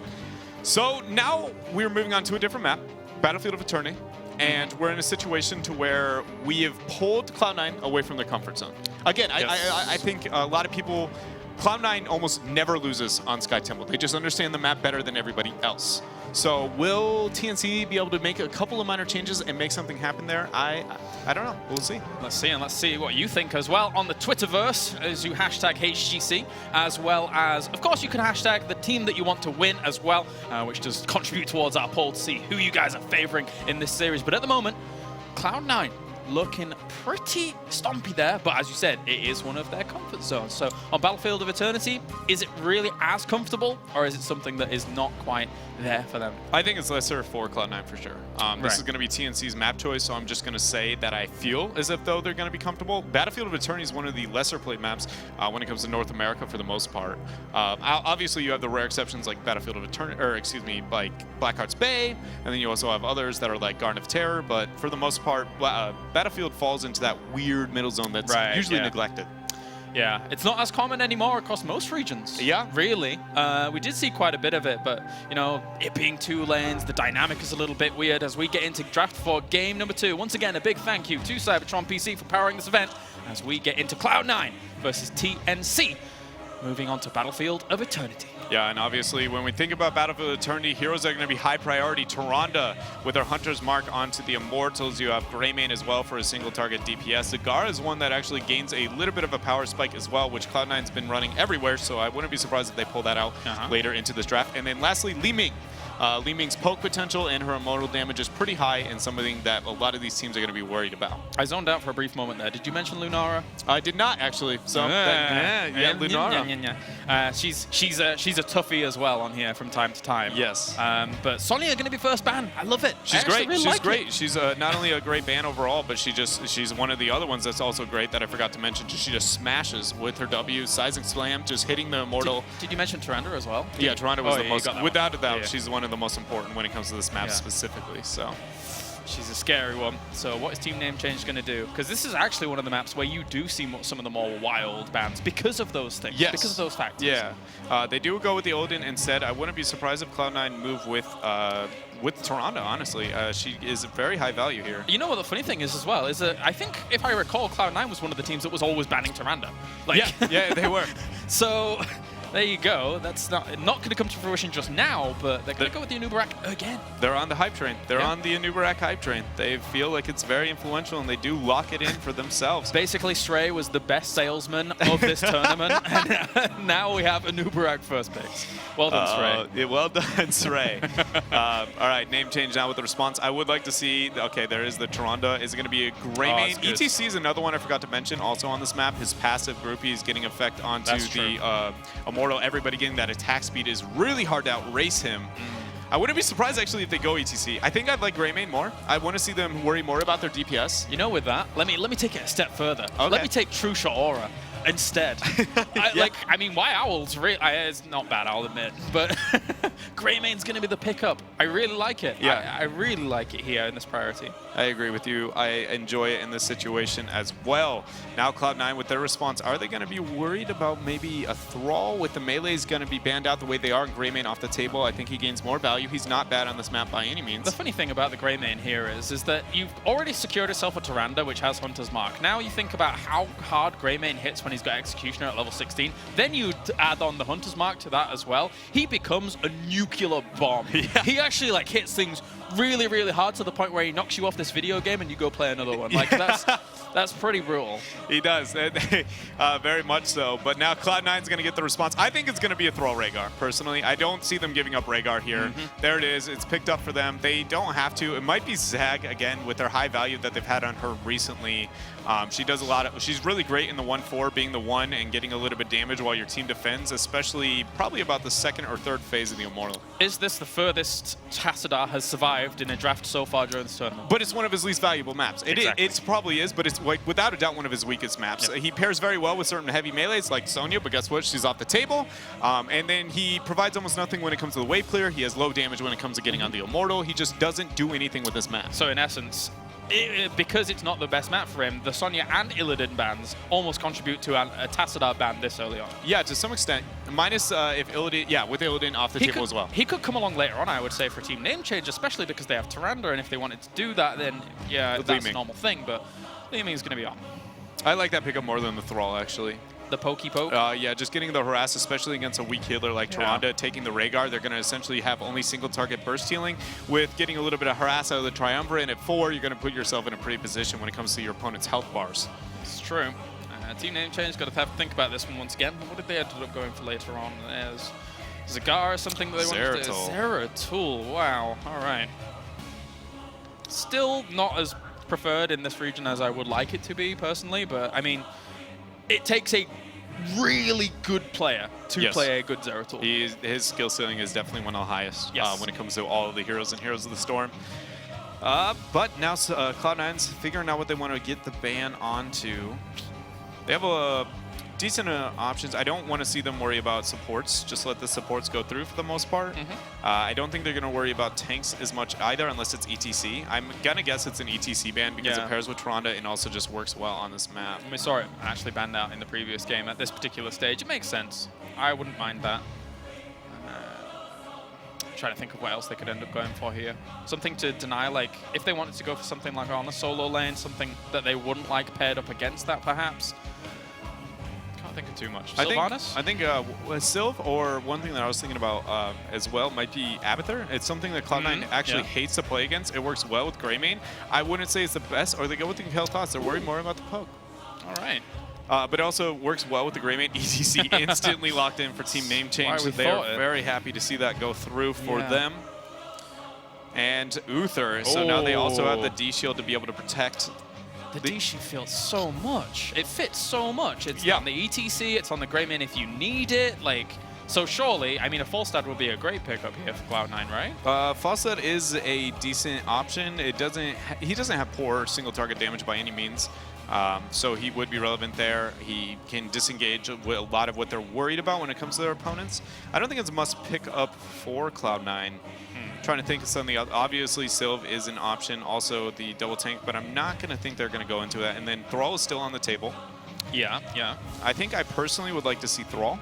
So now we're moving on to a different map, Battlefield of Eternity, and we're in a situation to where we have pulled Cloud9 away from their comfort zone. Again, I think a lot of people, Cloud9 almost never loses on Sky Temple. They just understand the map better than everybody else. So will TNC be able to make a couple of minor changes and make something happen there? I don't know. We'll see. Let's see, and let's see what you think as well on the Twitterverse as you hashtag HGC, as well as, of course, you can hashtag the team that you want to win as well, which does contribute towards our poll to see who you guys are favoring in this series. But at the moment, Cloud9 looking pretty stompy there, but as you said, it is one of their comfort zones. So on Battlefield of Eternity, is it really as comfortable, or is it something that is not quite there for them? I think it's lesser for Cloud9 for sure. This is going to be TNC's map choice, so I'm just going to say that I feel as if though they're going to be comfortable. Battlefield of Eternity is one of the lesser played maps when it comes to North America for the most part. Obviously, you have the rare exceptions like Battlefield of Eternity, or excuse me, like Blackheart's Bay, and then you also have others that are like Garden of Terror. But for the most part, Battlefield falls into that weird middle zone that's usually neglected. Yeah, it's not as common anymore across most regions. Yeah. Really. We did see quite a bit of it, but, you know, it being 2 lanes, the dynamic is a little bit weird as we get into draft for game number 2. Once again, a big thank you to Cybertron PC for powering this event as we get into Cloud9 versus TNC. moving on to Battlefield of Eternity. Yeah, and obviously when we think about Battlefield Eternity, heroes are going to be high priority. Tyrande with her Hunter's Mark onto the Immortals. You have Greymane as well for a single target DPS. Zagara is one that actually gains a little bit of a power spike as well, which Cloud9's been running everywhere, so I wouldn't be surprised if they pull that out later into this draft. And then lastly, Li Ming. Li Ming's poke potential and her immortal damage is pretty high and something that a lot of these teams are going to be worried about. I zoned out for a brief moment there. Did you mention Lunara? I did not, actually. So, Lunara. She's a toughie as well on here from time to time. Yes. But Sonya going to be first ban. I love it. She's great. Really She's great. She's not only a great ban overall, but she's one of the other ones that's also great that I forgot to mention. She just smashes with her W, Sizing Slam, just hitting the immortal. Did you mention Tyrande as well? Yeah, Tyrande was the most, without a doubt, yeah. She's one of the most important when it comes to this map specifically. So she's a scary one. So what is team name change going to do? Because this is actually one of the maps where you do see some of the more wild bans because of those things. Yes. Because of those factors. Yeah. They do go with the Odin instead. I wouldn't be surprised if Cloud9 move with Tyrande, honestly. She is very high value here. You know what the funny thing is as well, is that I think, if I recall, Cloud9 was one of the teams that was always banning Tyrande. Yeah, they were. So there you go. That's not going to come to fruition just now, but they're going to go with the Anubarak again. They're on the hype train. They're on the Anubarak hype train. They feel like it's very influential, and they do lock it in for themselves. Basically, Stray was the best salesman of this tournament, and now we have Anubarak first picks. Well done, Stray. Well done, Stray. All right, name change now with the response. I would like to see, okay, there is the Tyrande. Is it going to be a Greymane? ETC is another one I forgot to mention, also on this map. His passive groupie is getting effect onto the Immortal. Everybody getting that attack speed is really hard to outrace him. I wouldn't be surprised, actually, if they go ETC. I think I'd like Greymane more. I want to see them worry more about their DPS. You know, with that, let me take it a step further. Okay. Let me take True Shot Aura instead. I mean, White Owl's really, it's not bad, I'll admit, but Greymane's going to be the pickup. I really like it. Yeah. I really like it here in this priority. I agree with you. I enjoy it in this situation as well. Now Cloud9 with their response, are they going to be worried about maybe a Thrall with the melees going to be banned out the way they are and Greymane off the table? I think he gains more value. He's not bad on this map by any means. The funny thing about the Greymane here is that you've already secured yourself a Tyrande, which has Hunter's Mark. Now you think about how hard Greymane hits when he's got Executioner at level 16. Then you add on the Hunter's Mark to that as well. He becomes a nuclear bomb. Yeah. He actually hits things really, really hard to the point where he knocks you off this video game and you go play another one. That's pretty brutal. He does, very much so. But now Cloud9's going to get the response. I think it's going to be a Thrall Rhaegar, personally. I don't see them giving up Rhaegar here. There it is. It's picked up for them. They don't have to. It might be Zag, again, with their high value that they've had on her recently. She does a lot of... She's really great in the 1-4, being the one and getting a little bit of damage while your team defends, especially probably about the second or third phase of the Immortal. Is this the furthest Tassadar has survived in a draft so far during this tournament? But it's one of his least valuable maps. Exactly. It probably is, but it's without a doubt one of his weakest maps. Yep. He pairs very well with certain heavy melees like Sonya, but guess what? She's off the table. And then he provides almost nothing when it comes to the wave clear. He has low damage when it comes to getting on the Immortal. He just doesn't do anything with this map. So in essence, because it's not the best map for him, the Sonya and Illidan bans almost contribute to a Tassadar ban this early on. Yeah, to some extent. Minus if Illidan, with Illidan off the table as well. He could come along later on, I would say, for team name change, especially because they have Tyrande, and if they wanted to do that, then that's a normal thing, but Li Ming is going to be on. I like that pickup more than the Thrall, actually. The pokey poke? Yeah, just getting the harass, especially against a weak healer like Tyrande, taking the Rhaegar. They're going to essentially have only single target burst healing. With getting a little bit of harass out of the Triumvirate, and at 4, you're going to put yourself in a pretty position when it comes to your opponent's health bars. It's true. Team name change, got to have to think about this one once again. What did they end up going for later on? There's Zagara, something that they wanted to do. Zeratul, wow, all right. Still not as preferred in this region as I would like it to be, personally, but I mean, it takes a really good player to play a good Zeratul. His skill ceiling is definitely one of the highest when it comes to all of the heroes and Heroes of the Storm. But now Cloud9's figuring out what they want to get the ban onto. They have a decent options. I don't want to see them worry about supports. Just let the supports go through for the most part. I don't think they're going to worry about tanks as much either, unless it's ETC. I'm going to guess it's an ETC ban because it pairs with Tyrande and also just works well on this map. We saw it actually banned out in the previous game at this particular stage. It makes sense. I wouldn't mind that. Trying to think of what else they could end up going for here. Something to deny, like if they wanted to go for something like on a solo lane, something that they wouldn't like paired up against that perhaps. Can't think of too much. I Sylvanas? think Sylv, or one thing that I was thinking about as well might be Abathur. It's something that Cloud9 actually hates to play against. It works well with Greymane. I wouldn't say it's the best, or they go with the Kill Toss. They're worried more about the poke. All right. But it also works well with the Greymane. ETC instantly locked in for team name change. They're very happy to see that go through for them. And Uther. So now they also have the D shield to be able to protect. The D-shield feels so much. It fits so much. It's on the ETC, it's on the Greymane if you need it. Like, so surely, I mean, a Falstad would be a great pickup here for Cloud9, right? Falstad is a decent option. He doesn't have poor single target damage by any means. So he would be relevant there. He can disengage with a lot of what they're worried about when it comes to their opponents. I don't think it's a must pick up for Cloud9. Trying to think of something else. Obviously, Sylv is an option, also the double tank, but I'm not going to think they're going to go into that. And then Thrall is still on the table. Yeah. I think I personally would like to see Thrall.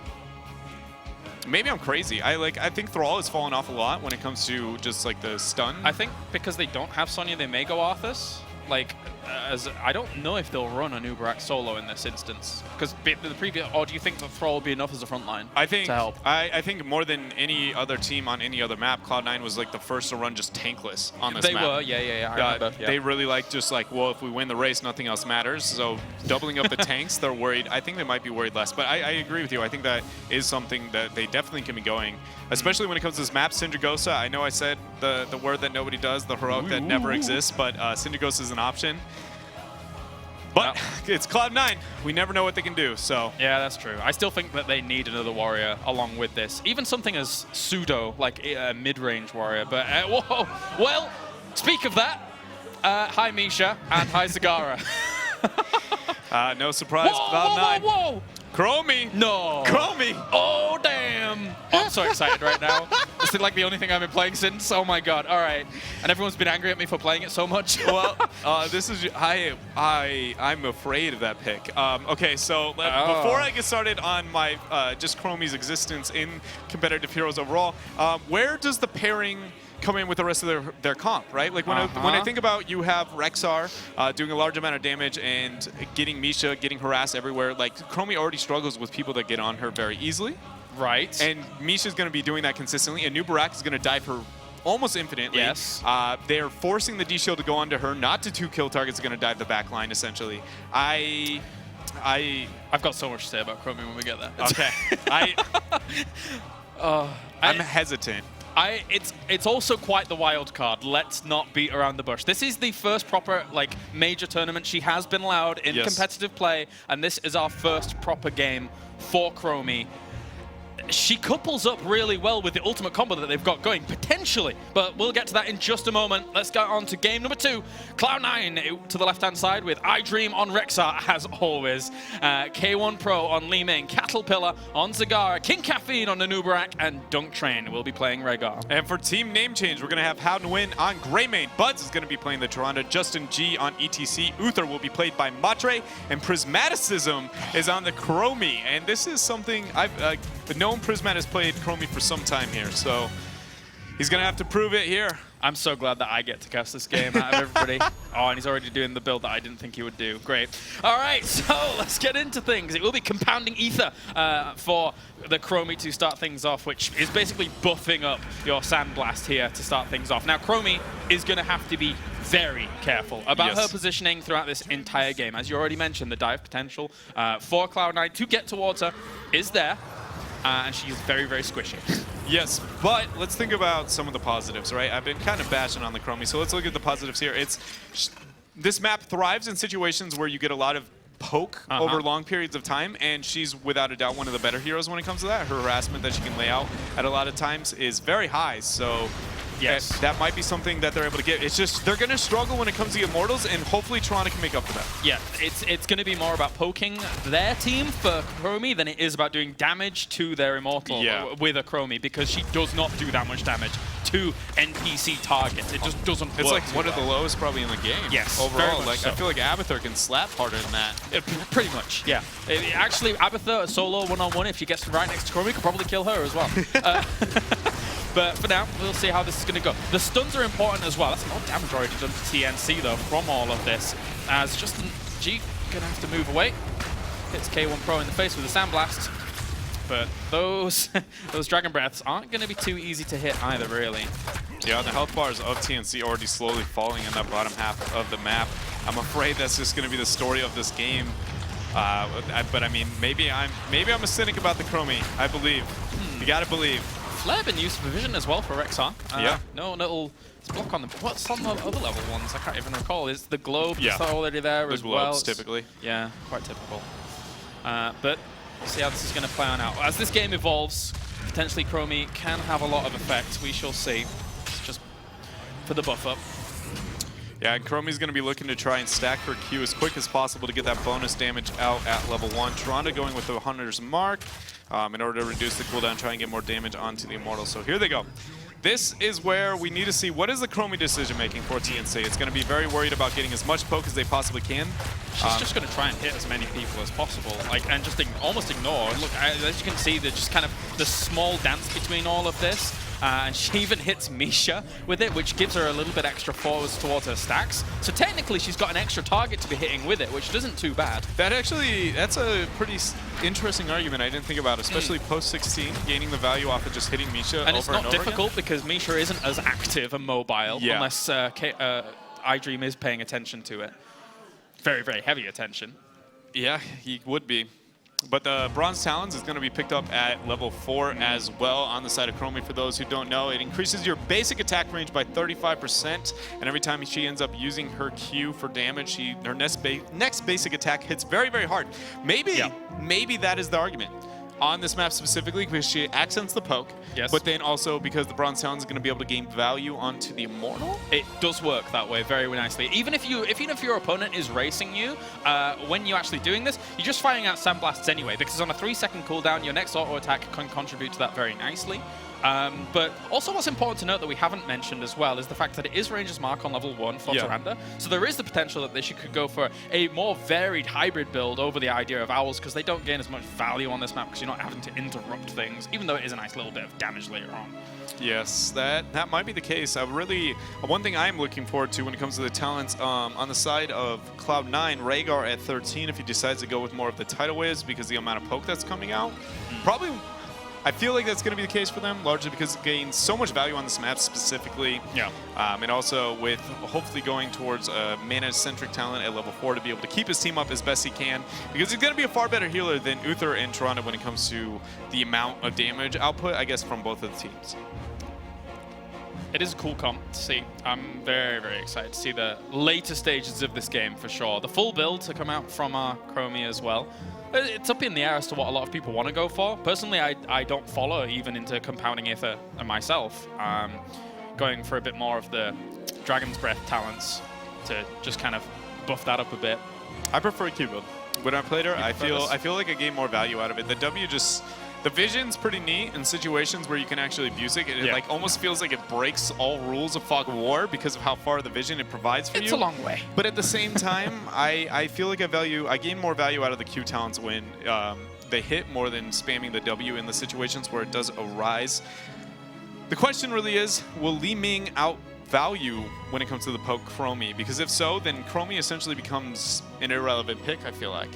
Maybe I'm crazy. I think Thrall has fallen off a lot when it comes to just like the stun. I think because they don't have Sonya, they may go Arthas. Like, I don't know if they'll run a Nubarak solo in this instance. Because the previous, or do you think that Thrall will be enough as a front line to help? I think more than any other team on any other map, Cloud9 was like the first to run just tankless on this map. They were, yeah, I remember. They really like just like, well, if we win the race, nothing else matters. So doubling up the tanks, they're worried. I think they might be worried less. But I agree with you. I think that is something that they definitely can be going, especially when it comes to this map, Syndragosa. I know I said the word that nobody does, the heroic that never exists, but Syndragosa is an option. But it's Cloud9. We never know what they can do, so. Yeah, that's true. I still think that they need another warrior along with this. Even something as pseudo, like a mid-range warrior. But, whoa. Well, speak of that, hi Misha, and hi Zagara. No surprise, Cloud9. Whoa! Chromie! No! Chromie! Oh, damn! Oh, I'm so excited right now. This is like the only thing I've been playing since. Oh my god! All right, and everyone's been angry at me for playing it so much. Well, this is I'm afraid of that pick. Okay, so before I get started on my just Chromie's existence in competitive heroes overall, where does the pairing come in with the rest of their comp, right? Like when I think about you have Rexar doing a large amount of damage and getting Misha getting harassed everywhere, like Chromie already struggles with people that get on her very easily. Right. And Misha's going to be doing that consistently, and Nubarak is going to dive her almost infinitely. Yes. They're forcing the D-Shield to go onto her, not to 2 kill targets, are going to dive the back line, essentially. I've got so much to say about Chromie when we get there. Okay. I'm hesitant. It's also quite the wild card. Let's not beat around the bush. This is the first proper major tournament she has been allowed in competitive play, and this is our first proper game for Chromie. She couples up really well with the ultimate combo that they've got going, potentially, but we'll get to that in just a moment. Let's get on to game number 2. Cloud9 to the left-hand side with iDream on Rexar, as always. K1 Pro on Li Ming, Caterpillar on Zagara, King Caffeine on Nubarak, and Dunk Train will be playing Rhaegar. And for team name change, we're going to have Howden Win on Greymane. Buds is going to be playing the Toronto. Justin G on ETC. Uther will be played by Matre, and Prismaticism is on the Chromie. And this is something I've known Prismat has played Chromie for some time here, so he's going to have to prove it here. I'm so glad that I get to cast this game out of everybody. Oh, and he's already doing the build that I didn't think he would do. Great. All right, so let's get into things. It will be Compounding Ether for the Chromie to start things off, which is basically buffing up your Sandblast here to start things off. Now, Chromie is going to have to be very careful about her positioning throughout this entire game. As you already mentioned, the dive potential for Cloud9 to get towards her is there. And she is very, very squishy. Yes, but let's think about some of the positives, right? I've been kind of bashing on the Chromie, so let's look at the positives here. This map thrives in situations where you get a lot of poke over long periods of time, and she's without a doubt one of the better heroes when it comes to that. Her harassment that she can lay out at a lot of times is very high, so yes, that might be something that they're able to get. It's just they're going to struggle when it comes to Immortals, and hopefully Toronto can make up for that. Yeah, it's going to be more about poking their team for Chromie than it is about doing damage to their Immortal with a Chromie, because she does not do that much damage to NPC targets. It just doesn't work. It's like one of the lowest probably in the game. Yes, overall. Like so. I feel like Abathur can slap harder than that. Pretty much, yeah. Actually, Abathur solo one-on-one, if she gets right next to Chromie, could probably kill her as well. But for now, we'll see how this is going to go. The stuns are important as well. That's a lot of damage already done to TNC, though, from all of this. As Justin G going to have to move away. Hits K1 Pro in the face with a Sandblast. But those Dragon Breaths aren't going to be too easy to hit either, really. Yeah, the health bars of TNC already slowly falling in that bottom half of the map. I'm afraid that's just going to be the story of this game. But I mean, maybe I'm a cynic about the Chromie. I believe. You gotta believe. Flare been used for vision as well for Rexar. Yeah. No little block on them. What's on the other level ones? I can't even recall. Is the globe Yeah. already there The as well? globes, typically. Yeah, quite typical. But we'll see how this is going to play on out. As this game evolves, potentially Chromie can have a lot of effect. We shall see. It's just for the buff up. Yeah, and Chromie's going to be looking to try and stack her Q as quick as possible to get that bonus damage out at level 1. Toronto going with the Hunter's Mark in order to reduce the cooldown, try and get more damage onto the Immortal. So here they go. This is where we need to see what is the Chromie decision-making for TNC. It's going to be very worried about getting as much poke as they possibly can. She's just going to try and hit as many people as possible, and just almost ignore. Look, as you can see, there's just kind of the small dance between all of this. And she even hits Misha with it, which gives her a little bit extra forwards towards her stacks. So technically, she's got an extra target to be hitting with it, which isn't too bad. That's a pretty interesting argument I didn't think about, especially post-16, gaining the value off of just hitting Misha and over it's not and over difficult again. because Misha isn't as active and mobile unless iDream is paying attention to it. Very, very heavy attention. Yeah, he would be. But the Bronze Talons is going to be picked up at level 4 as well on the side of Chromie. For those who don't know, it increases your basic attack range by 35%, and every time she ends up using her Q for damage, her next basic attack hits very, very hard. Maybe that is the argument on this map specifically, because she accents the poke, but then also because the Bronze Talon is going to be able to gain value onto the Immortal. It does work that way very nicely. Even if your opponent is racing you, when you're actually doing this, you're just firing out Sandblasts anyway, because on a 3-second cooldown, your next auto attack can contribute to that very nicely. But also what's important to note that we haven't mentioned as well is the fact that it is Ranger's Mark on level 1 for Tyrande. So there is the potential that she could go for a more varied hybrid build over the idea of Owls, because they don't gain as much value on this map because you're not having to interrupt things, even though it is a nice little bit of damage later on. Yes, that might be the case. One thing I'm looking forward to when it comes to the talents on the side of Cloud9, Rhaegar at 13, if he decides to go with more of the tidal waves because the amount of poke that's coming out. Probably, I feel like that's going to be the case for them, largely because it gains so much value on this map specifically. Yeah. And also with hopefully going towards a mana-centric talent at level 4 to be able to keep his team up as best he can, because he's going to be a far better healer than Uther and Toronto when it comes to the amount of damage output, I guess, from both of the teams. It is a cool comp to see. I'm very, very excited to see the later stages of this game for sure. The full build to come out from our Chromie as well. It's up in the air as to what a lot of people want to go for. Personally, I don't follow even into compounding Aether myself. Going for a bit more of the Dragon's Breath talents to just kind of buff that up a bit. I prefer Q build. When I played her, I feel like I gain more value out of it. The W just... The vision's pretty neat in situations where you can actually abuse it. It like almost feels like it breaks all rules of Fog of War because of how far the vision it provides for you. It's a long way. But at the same time, I feel like I gain more value out of the Q talents when they hit more than spamming the W in the situations where it does arise. The question really is, will Li Ming outvalue when it comes to the poke Chromie? Because if so, then Chromie essentially becomes an irrelevant pick, I feel like.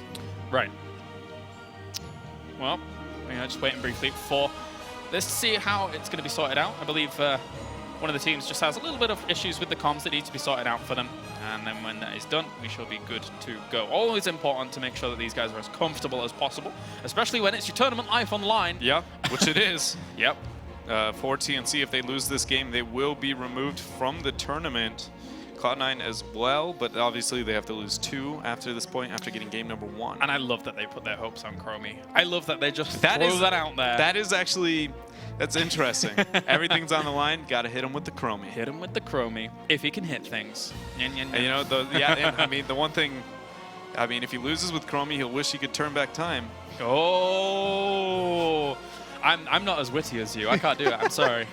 Right. Well, just waiting briefly for this to see how it's going to be sorted out. I believe one of the teams just has a little bit of issues with the comms that need to be sorted out for them. And then when that is done, we shall be good to go. Always important to make sure that these guys are as comfortable as possible, especially when it's your tournament life online. Yeah, which it is. Yep. For TNC, if they lose this game, they will be removed from the tournament. Cloud9 as well, but obviously they have to lose 2 after this point, after getting game number 1. And I love that they put their hopes on Chromie. I love that they just throw that out there. That is actually, that's interesting. Everything's on the line, gotta hit him with the Chromie. Hit him with the Chromie, if he can hit things. And you know, and I mean, the one thing, I mean, if he loses with Chromie, he'll wish he could turn back time. Oh, I'm not as witty as you. I can't do it, I'm sorry.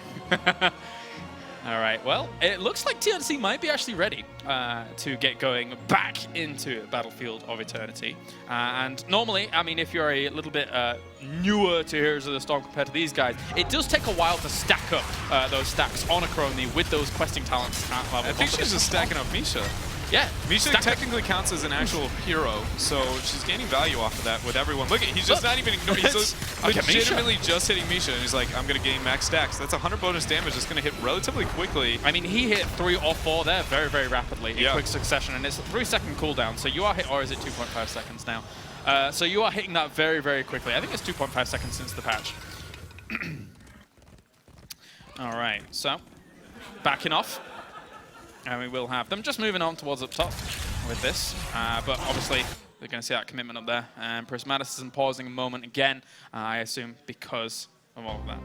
All right, well, it looks like TNC might be actually ready to get going back into Battlefield of Eternity. And normally, I mean, if you're a little bit newer to Heroes of the Storm compared to these guys, it does take a while to stack up those stacks on a Chromie with those questing talents at level. I think she's just stacking up Misha. Yeah. Misha technically counts as an actual hero, so she's gaining value off of that with everyone. Look, he's just not even ignoring. He's legitimately just hitting Misha, and he's like, I'm going to gain max stacks. That's 100 bonus damage that's going to hit relatively quickly. I mean, he hit 3 or 4 there very, very rapidly in quick succession, and it's a 3-second cooldown, so you are hit, or is it 2.5 seconds now? So you are hitting that very, very quickly. I think it's 2.5 seconds since the patch. All right, so backing off. And we will have them just moving on towards up top with this. But obviously, they're going to see that commitment up there. And Prismatis isn't pausing a moment again, I assume, because of all of that.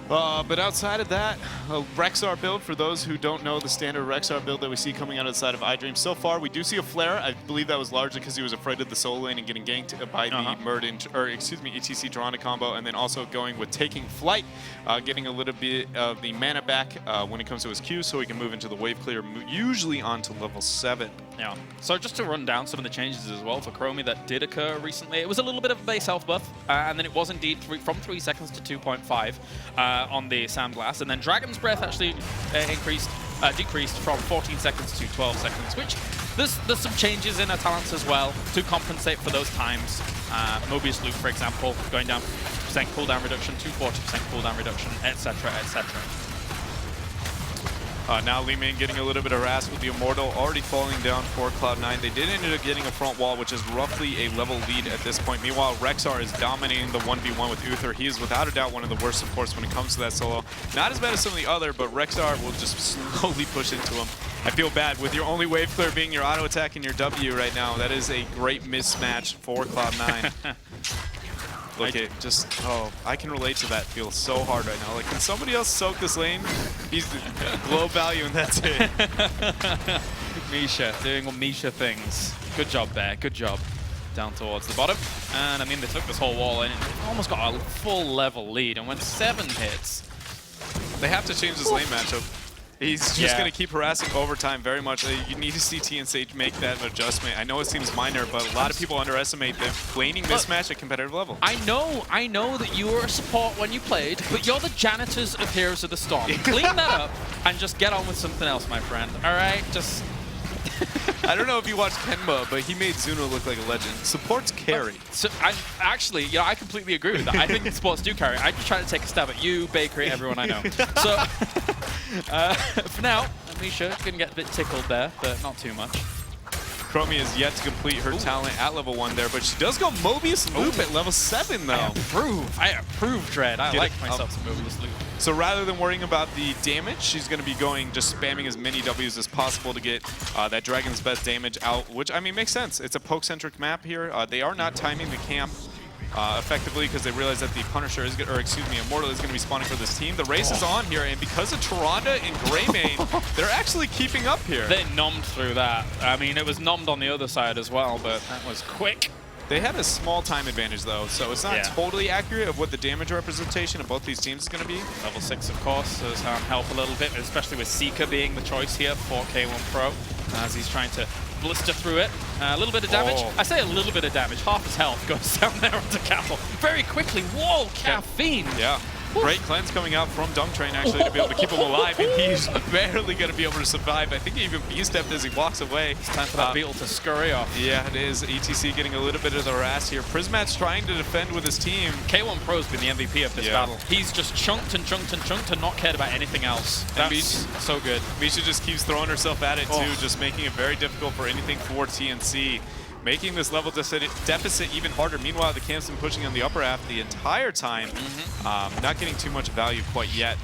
But outside of that, a Rexar build, for those who don't know the standard Rexar build that we see coming out of the side of iDream. So far, we do see a flare. I believe that was largely because he was afraid of the solo lane and getting ganked by the ETC Toronto combo, and then also going with taking flight, getting a little bit of the mana back when it comes to his Q, so he can move into the wave clear, usually onto level 7. Yeah. So just to run down some of the changes as well for Chromie that did occur recently, it was a little bit of a base health buff, and then it was indeed from 3 seconds to 2.5 on the Sandblast, and then Dragon's Breath actually decreased from 14 seconds to 12 seconds, which there's some changes in her talents as well to compensate for those times. Mobius Loop, for example, going down 50% cooldown reduction to 40% cooldown reduction, etc., etc. Now Li Ming getting a little bit harassed with the Immortal, already falling down for Cloud9. They did end up getting a front wall, which is roughly a level lead at this point. Meanwhile, Rexar is dominating the 1v1 with Uther. He is without a doubt one of the worst supports when it comes to that solo. Not as bad as some of the other, but Rexar will just slowly push into him. I feel bad with your only wave clear being your auto attack and your W right now. That is a great mismatch for Cloud9. Look at just, I can relate to that. Feels so hard right now. Like, can somebody else soak this lane? He's glow value and that's it. Misha doing Misha things. Good job there, good job. Down towards the bottom. And I mean, they took this whole wall and almost got a full level lead and went 7 hits. They have to change this lane matchup. He's just going to keep harassing over time very much. You need to see TNSH make that adjustment. I know it seems minor, but a lot of people underestimate the laning mismatch at competitive level. I know that you were a support when you played, but you're the janitors of Heroes of the Storm. Clean that up and just get on with something else, my friend. All right, just... I don't know if you watched Kenma, but he made Zuno look like a legend. Supports carry. So actually, I completely agree with that. I think supports do carry. I just try to take a stab at you, Bakery, everyone I know. So for now, Misha can get a bit tickled there, but not too much. Chromie is yet to complete her talent at level 1 there, but she does go Mobius Loop at level 7 though. I approve, Dread. I like myself some Mobius Loop. So rather than worrying about the damage, she's going to be going just spamming as many Ws as possible to get that Dragon's Best damage out, which, I mean, makes sense. It's a poke-centric map here. They are not timing the camp effectively because they realize that the Punisher is, Immortal is going to be spawning for this team. The race is on here, and because of Tyrande and Greymane, they're actually keeping up here. They nommed through that. I mean, it was nommed on the other side as well, but that was quick. They had a small time advantage, though, so it's not totally accurate of what the damage representation of both these teams is going to be. Level 6, of course, does help a little bit, especially with Seeker being the choice here for K1 Pro, as he's trying to blister through it. A little bit of damage. I say a little bit of damage. Half his health goes down there onto Castle very quickly. Whoa, Caffeine! Yeah. Great cleanse coming out from Dung Train, actually, to be able to keep him alive, and he's barely going to be able to survive. I think he even B-stepped as he walks away. It's time for that beetle to scurry off. Yeah, it is. ETC getting a little bit of the harass here. Prismat's trying to defend with his team. K1 Pro's been the MVP of this battle. He's just chunked and chunked and chunked and not cared about anything else. That's so good. Misha just keeps throwing herself at it, too, just making it very difficult for anything for TNC. Making this level deficit even harder. Meanwhile, the camp's been pushing on the upper half the entire time. Not getting too much value quite yet.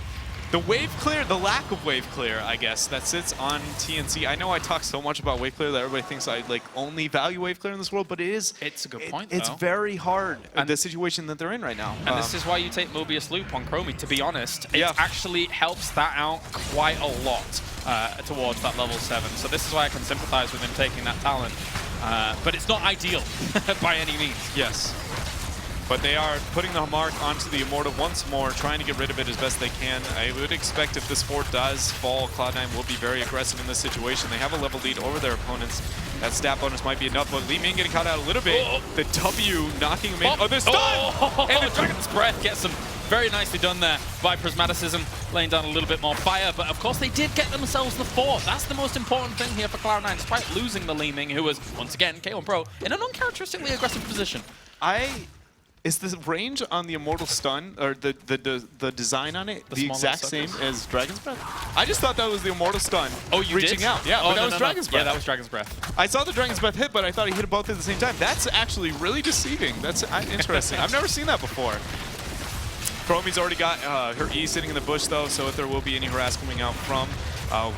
The wave clear, the lack of wave clear, I guess, that sits on TNC. I know I talk so much about wave clear that everybody thinks I only value wave clear in this world, but it's a good point, It's very hard in the situation that they're in right now. And this is why you take Mobius Loop on Chromie, to be honest. It actually helps that out quite a lot towards that level 7. So this is why I can sympathize with him taking that talent. But it's not ideal by any means. Yes. But they are putting the mark onto the Immortal once more, trying to get rid of it as best they can. I would expect if this fort does fall, Cloud9 will be very aggressive in this situation. They have a level lead over their opponents. That stat bonus might be enough, but Li Ming getting caught out a little bit. The W knocking him in. Oh, they're stunned! And the Dragon's Breath gets him Very nicely done there by Prismaticism, laying down a little bit more fire. But of course, they did get themselves the fort. That's the most important thing here for Cloud9, despite losing the Li Ming, who was, once again, K1 Pro, in an uncharacteristically aggressive position. Is the range on the Immortal Stun, or the design on it, the exact same as Dragon's Breath? I just thought that was the Immortal Stun. Oh, you reaching did? out. Yeah, but that was Dragon's Breath. Yeah, that was Dragon's Breath. I saw the Dragon's Breath hit, but I thought he hit both at the same time. That's actually really deceiving. That's interesting. I've never seen that before. Chromie's already got her E sitting in the bush, though, so if there will be any harass coming out from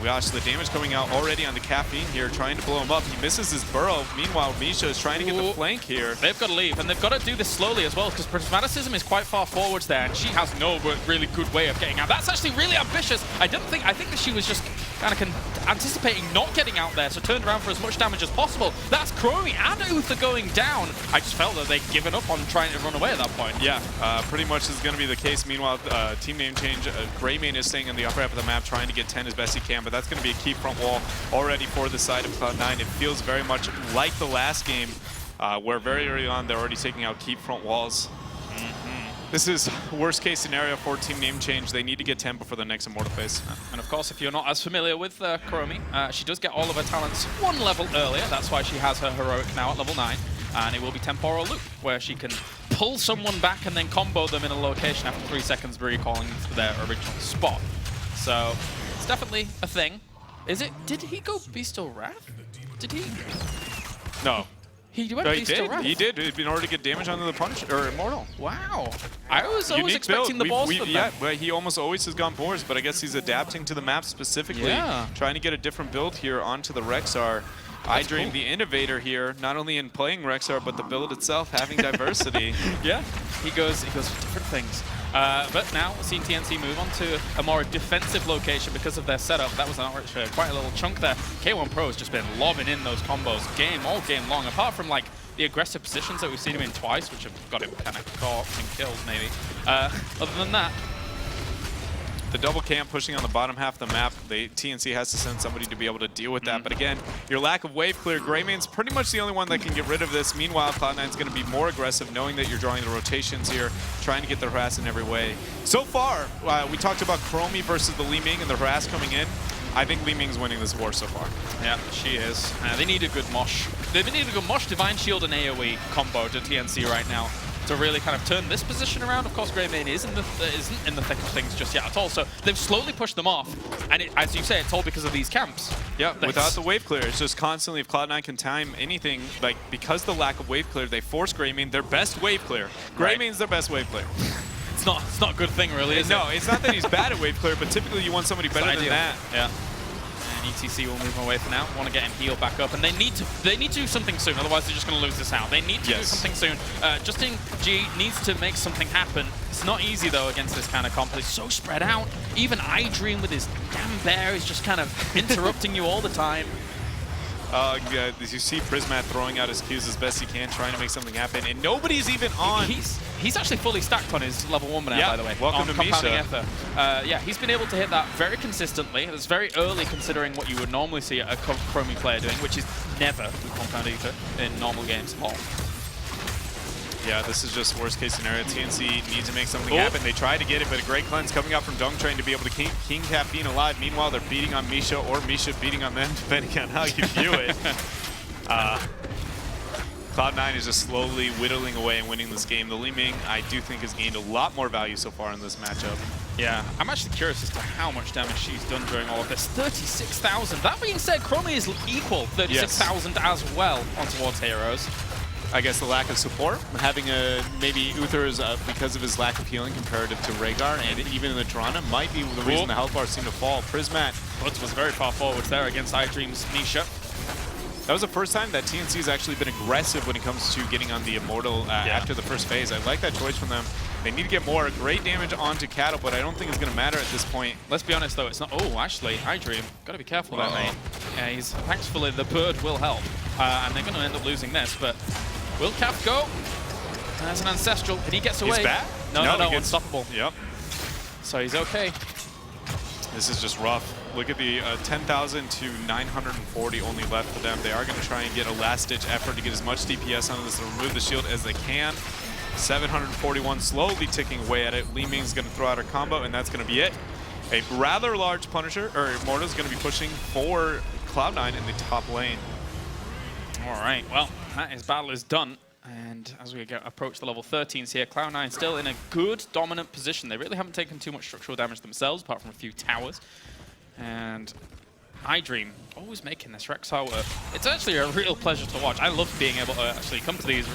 gosh, the damage coming out already on the Caffeine here, trying to blow him up. He misses his burrow. Meanwhile, Misha is trying to get the flank here. They've got to leave, and they've got to do this slowly as well, because Prismaticism is quite far forwards there, and she has no really good way of getting out. That's actually really ambitious. I think that she was just kind of anticipating not getting out there, so turned around for as much damage as possible. That's Chromie and Uther going down. I just felt that they'd given up on trying to run away at that point. Yeah, pretty much is going to be the case. Meanwhile, team name change. Greymane is staying on the upper half of the map, trying to get 10 as best he can, but that's going to be a key front wall already for the side of Cloud9. It feels very much like the last game, where very early on they're already taking out key front walls. This is worst case scenario for team name change. They need to get 10 before the next Immortal phase. And of course, if you're not as familiar with Chromie, she does get all of her talents one level earlier. That's why she has her heroic now at level 9. And it will be Temporal Loop, where she can pull someone back and then combo them in a location after 3 seconds recalling to their original spot. So it's definitely a thing. Is it? Did he go Beast or Wrath? Did he? No. He went Beast or Wrath. He did, in order to get damage onto the Punch, or Immortal. Wow. I was always expecting the balls from Yeah, but he almost always has gone boars, but I guess he's adapting to the map specifically. Yeah. Trying to get a different build here onto the Rexar. iDream, the innovator here, not only in playing Rexar, but the build itself having diversity. Yeah, he goes for different things. But now, seeing TNC move on to a more defensive location because of their setup. That was quite a little chunk there. K1 Pro has just been lobbing in those combos all game long, apart from like the aggressive positions that we've seen him in twice, which have got him kind of caught and killed maybe. Other than that, the double camp pushing on the bottom half of the map, TNC has to send somebody to be able to deal with that. But again, your lack of wave clear, Greymane's pretty much the only one that can get rid of this. Meanwhile, Cloud9's going to be more aggressive, knowing that you're drawing the rotations here, trying to get the harass in every way. So far, we talked about Chromie versus the Li Ming and the harass coming in. I think Li Ming's winning this war so far. Yeah, she is. They need a good mosh. They need a good mosh, Divine Shield, and AoE combo to TNC right now to really kind of turn this position around. Of course, Greymane isn't in the thick of things just yet at all, so they've slowly pushed them off. And as you say, it's all because of these camps. Yeah, without the wave clear, it's just constantly, if Cloud9 can time anything, like because the lack of wave clear, they force Greymane their best wave clear. Greymane's their best wave cleir. It's not a good thing, really, is it? No, it's not that he's bad at wave clear, but typically you want somebody better than that. Yeah. ETC will move away for now. Want to get him healed back up, and they need to do something soon. Otherwise, they're just going to lose this out. They need to do something soon. Justin G needs to make something happen. It's not easy though against this kind of comp. He's so spread out. Even iDream with his damn bear is just kind of interrupting you all the time. Yeah, you see Prismat throwing out his Qs as best he can, trying to make something happen, and nobody's even on. He's actually fully stacked on his level 1 now, by the way. Welcome to Misha. Yeah, he's been able to hit that very consistently. It's very early considering what you would normally see a Chromie player doing, which is never with Compound Ether in normal games at all. Yeah, this is just worst case scenario. TNC needs to make something happen. They try to get it, but a great cleanse coming out from Dung Train to be able to keep King Caffeine alive. Meanwhile, they're beating on Misha, or Misha beating on them, depending on how you view it. Cloud9 is just slowly whittling away and winning this game. The Li Ming, I do think, has gained a lot more value so far in this matchup. Yeah, I'm actually curious as to how much damage she's done during all of this. 36,000. That being said, Chromie is equal 36,000 as well on towards heroes. I guess the lack of support, having maybe Uther is because of his lack of healing comparative to Rhaegar, and even in the Tirana might be the reason the health bars seem to fall. Prismat was very far forward there against iDream's Misha. That was the first time that TNC has actually been aggressive when it comes to getting on the Immortal after the first phase. I like that choice from them. They need to get more great damage onto Cattle, but I don't think it's going to matter at this point. Let's be honest, though, it's not. Oh, actually, iDream, got to be careful there, mate. Yeah, thankfully the bird will help, and they're going to end up losing this, but will Caff go? There's an Ancestral, and he gets away. He's back? No, unstoppable. Yep. So he's okay. This is just rough. Look at the 10,000 to 940 only left for them. They are going to try and get a last-ditch effort to get as much DPS onto this to remove the shield as they can. 741 slowly ticking away at it. Li Ming's going to throw out a combo, and that's going to be it. A rather large Punisher, or Immortal, is going to be pushing for Cloud9 in the top lane. All right, well, his battle is done. And as we approach the level 13s here, Cloud9 still in a good, dominant position. They really haven't taken too much structural damage themselves, apart from a few towers. And iDream, always making this Rexar work. It's actually a real pleasure to watch. I love being able to actually come to these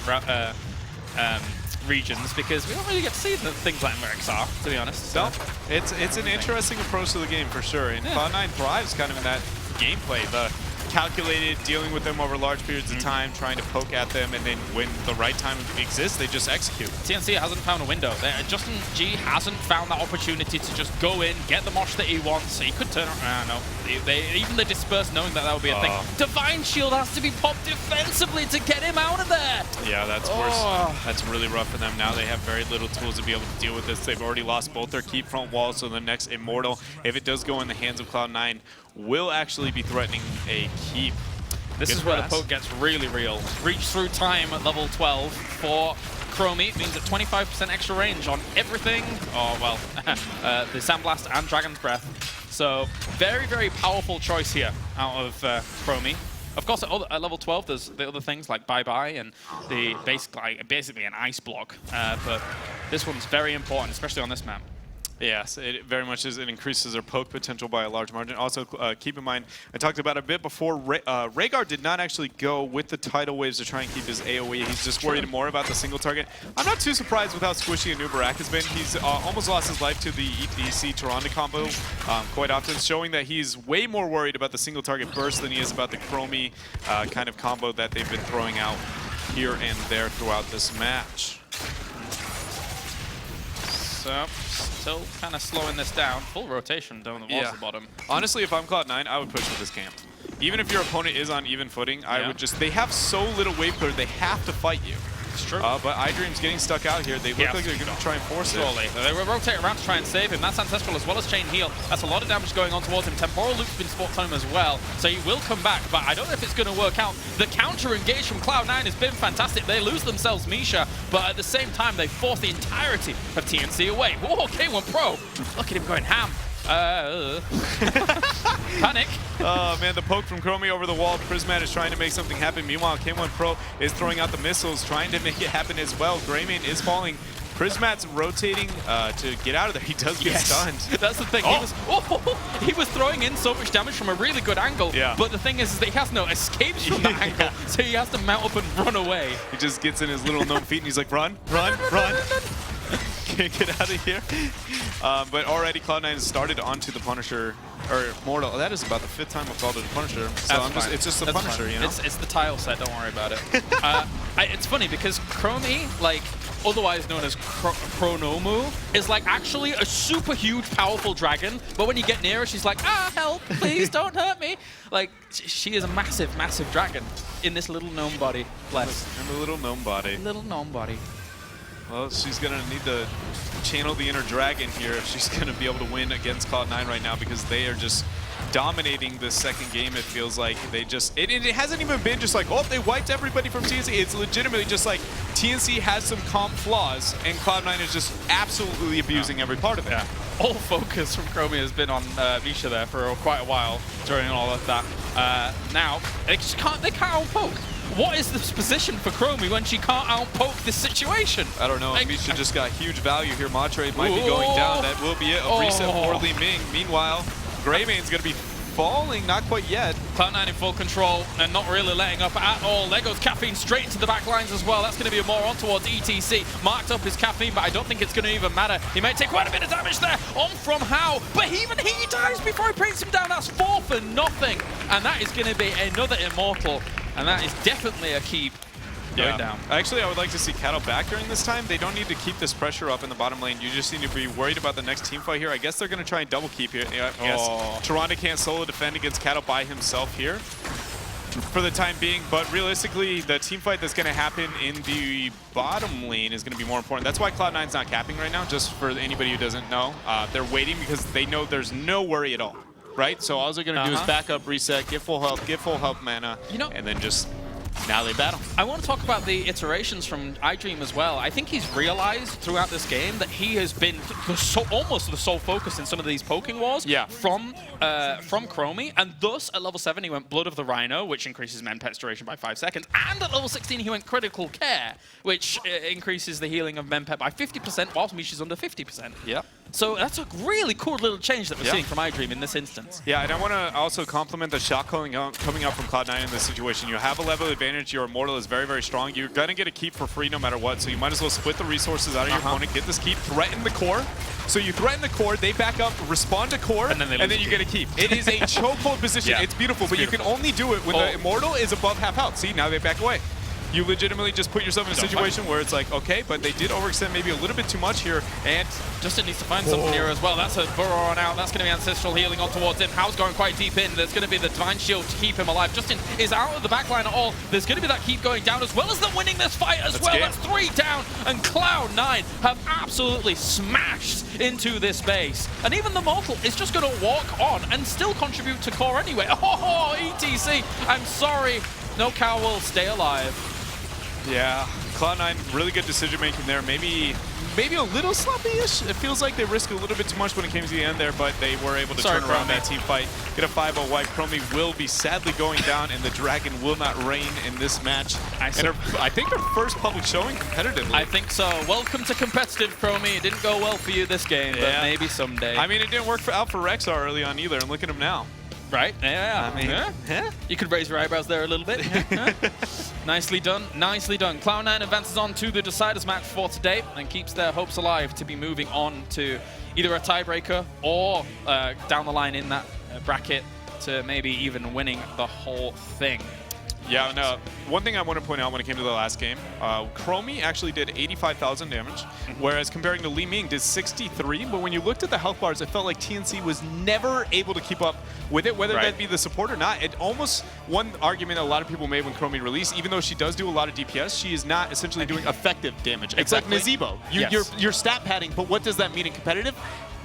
regions because we don't really get to see things like Rexar, to be honest. So it's an interesting approach to the game for sure. And Cloud9 thrives kind of in that gameplay. The calculated, dealing with them over large periods of time, trying to poke at them, and then when the right time exists, they just execute. TNC hasn't found a window. Justin G hasn't found that opportunity to just go in, get the mosh that he wants. He could turn around. No, even the disperse, knowing that would be a thing. Divine Shield has to be popped defensively to get him out of there. Yeah, that's worse. That's really rough for them. Now they have very little tools to be able to deal with this. They've already lost both their keep front walls, so the next Immortal, if it does go in the hands of Cloud9, will actually be threatening a keep. This is where the poke gets really real. Reach through time at level 12 for Chromie means that 25% extra range on everything. Oh, well, the Sandblast and Dragon's Breath. So very, very powerful choice here out of Chromie. Of course, at level 12, there's the other things like Bye-Bye and the basically an ice block. But this one's very important, especially on this map. Yes, it very much is. It increases their poke potential by a large margin. Also, keep in mind, I talked about it a bit before, Rhaegar did not actually go with the tidal waves to try and keep his AoE. He's just worried more about the single target. I'm not too surprised with how squishy Anubarak has been. He's almost lost his life to the ETC Tyrande combo quite often, showing that he's way more worried about the single target burst than he is about the Chromie kind of combo that they've been throwing out here and there throughout this match. So, still kind of slowing this down. Full rotation down towards the bottom. Honestly, if I'm Cloud9, I would push with this camp. Even if your opponent is on even footing, I would just... They have so little wave clear, they have to fight you. It's true. But iDream's getting stuck out here. They look like they're going to try and force it. They will rotate around to try and save him. That's Ancestral as well as Chain Heal. That's a lot of damage going on towards him. Temporal Loop's been spot on him as well. So he will come back, but I don't know if it's going to work out. The counter engage from Cloud9 has been fantastic. They lose themselves Misha, but at the same time, they force the entirety of TNC away. Whoa, K1 Pro. Look at him going ham. Panic. Oh man, the poke from Chromie over the wall. Prismat is trying to make something happen. Meanwhile, K1 Pro is throwing out the missiles, trying to make it happen as well. Greymane is falling. Prismat's rotating to get out of there. He does get stunned. That's the thing. He was throwing in so much damage from a really good angle. But the thing is that he has no escapes from that angle, so he has to mount up and run away. He just gets in his little gnome feet and he's like, run, run, run. Can't get out of here. But already Cloud9 has started onto the Punisher, or Mortal. That is about the 5th time I've called it a Punisher. So it's just the Punisher, you know? It's the tile set, don't worry about it. It's funny because Chromie, like, otherwise known as Chronomu, is like actually a super huge, powerful dragon. But when you get near her, she's like, help, please don't hurt me. Like, she is a massive, massive dragon in this little gnome body. Bless. In the little gnome body. Little gnome body. Well, she's going to need to channel the inner dragon here if she's going to be able to win against Cloud9 right now, because they are just dominating this second game. It feels like they just... It hasn't even been just like, oh, they wiped everybody from TNC. It's legitimately just like TNC has some comp flaws, and Cloud9 is just absolutely abusing every part of it. All focus from Chromie has been on Misha there for quite a while during all of that. Now, they can't out-poke. What is this position for Chromie when she can't out-poke this situation? I don't know. Like, Misha just got huge value here. Matre might be going down. That will be it. A reset for Li Ming. Meanwhile, Greymane's going to be falling. Not quite yet. Cloud9 in full control and not really letting up at all. There goes Caffeine straight into the back lines as well. That's going to be a more on towards ETC. Marked up his Caffeine, but I don't think it's going to even matter. He may take quite a bit of damage there. On from How, but even he dies before he brings him down. That's 4 for nothing. And that is going to be another Immortal. And that is definitely a keep going down. Actually, I would like to see Cattle back during this time. They don't need to keep this pressure up in the bottom lane. You just need to be worried about the next team fight here. I guess they're going to try and double keep here. Yes, Tyrande can't solo defend against Cattle by himself here for the time being. But realistically, the team fight that's going to happen in the bottom lane is going to be more important. That's why Cloud9's not capping right now, just for anybody who doesn't know. They're waiting because they know there's no worry at all. Right? So all they're going to do is back up, reset, get full health mana, and then just Now they battle. I want to talk about the iterations from iDream as well. I think he's realized throughout this game that he has been almost the sole focus in some of these poking wars from Chromie, and thus at level 7 he went Blood of the Rhino, which increases Menpet's duration by 5 seconds, and at level 16 he went Critical Care, which increases the healing of Menpet by 50%, whilst Misha's under 50%. Yep. So that's a really cool little change that we're seeing from iDream in this instance. Yeah, and I want to also compliment the shot coming up from Cloud9 in this situation. You have a level advantage. Your Immortal is very, very strong. You're going to get a keep for free no matter what, so you might as well split the resources out of your opponent, get this keep, threaten the core. So you threaten the core, they back up, respond to core, and then you get a keep. It is a chokehold position. It's beautiful, but you can only do it when the Immortal is above half health. See, now they back away. You legitimately just put yourself in a situation where it's like, okay, but they did overextend maybe a little bit too much here. And Justin needs to find something here as well. That's a burrow on out. That's going to be Ancestral Healing on towards him. Hao's going quite deep in. There's going to be the Divine Shield to keep him alive. Justin is out of the backline at all. There's going to be that keep going down as well as them winning this fight as well. That's 3 down. And Cloud9 have absolutely smashed into this base. And even the Mortal is just going to walk on and still contribute to core anyway. Oh, ETC. I'm sorry. No cow will stay alive. Yeah, Cloud9, really good decision making there. Maybe a little sloppy-ish. It feels like they risked a little bit too much when it came to the end there, but they were able to turn around that team fight. Get a 5-0 wipe. Chromie will be sadly going down, and the Dragon will not reign in this match. I think their first public showing competitively. I think so. Welcome to competitive, Chromie. It didn't go well for you this game, but maybe someday. I mean, it didn't work out for Rexar early on either, and look at him now. Right? Yeah. I mean, You could raise your eyebrows there a little bit. Nicely done. Nicely done. Cloud9 advances on to the Deciders match for today and keeps their hopes alive to be moving on to either a tiebreaker or down the line in that bracket to maybe even winning the whole thing. Yeah, no. One thing I want to point out when it came to the last game, Chromie actually did 85,000 damage, whereas comparing to Li Ming did 63. But when you looked at the health bars, it felt like TNC was never able to keep up with it, whether that be the support or not. It almost, one argument that a lot of people made when Chromie released, even though she does do a lot of DPS, she is not essentially doing effective damage. Exactly. It's like Nazeebo. You're stat padding, but what does that mean in competitive?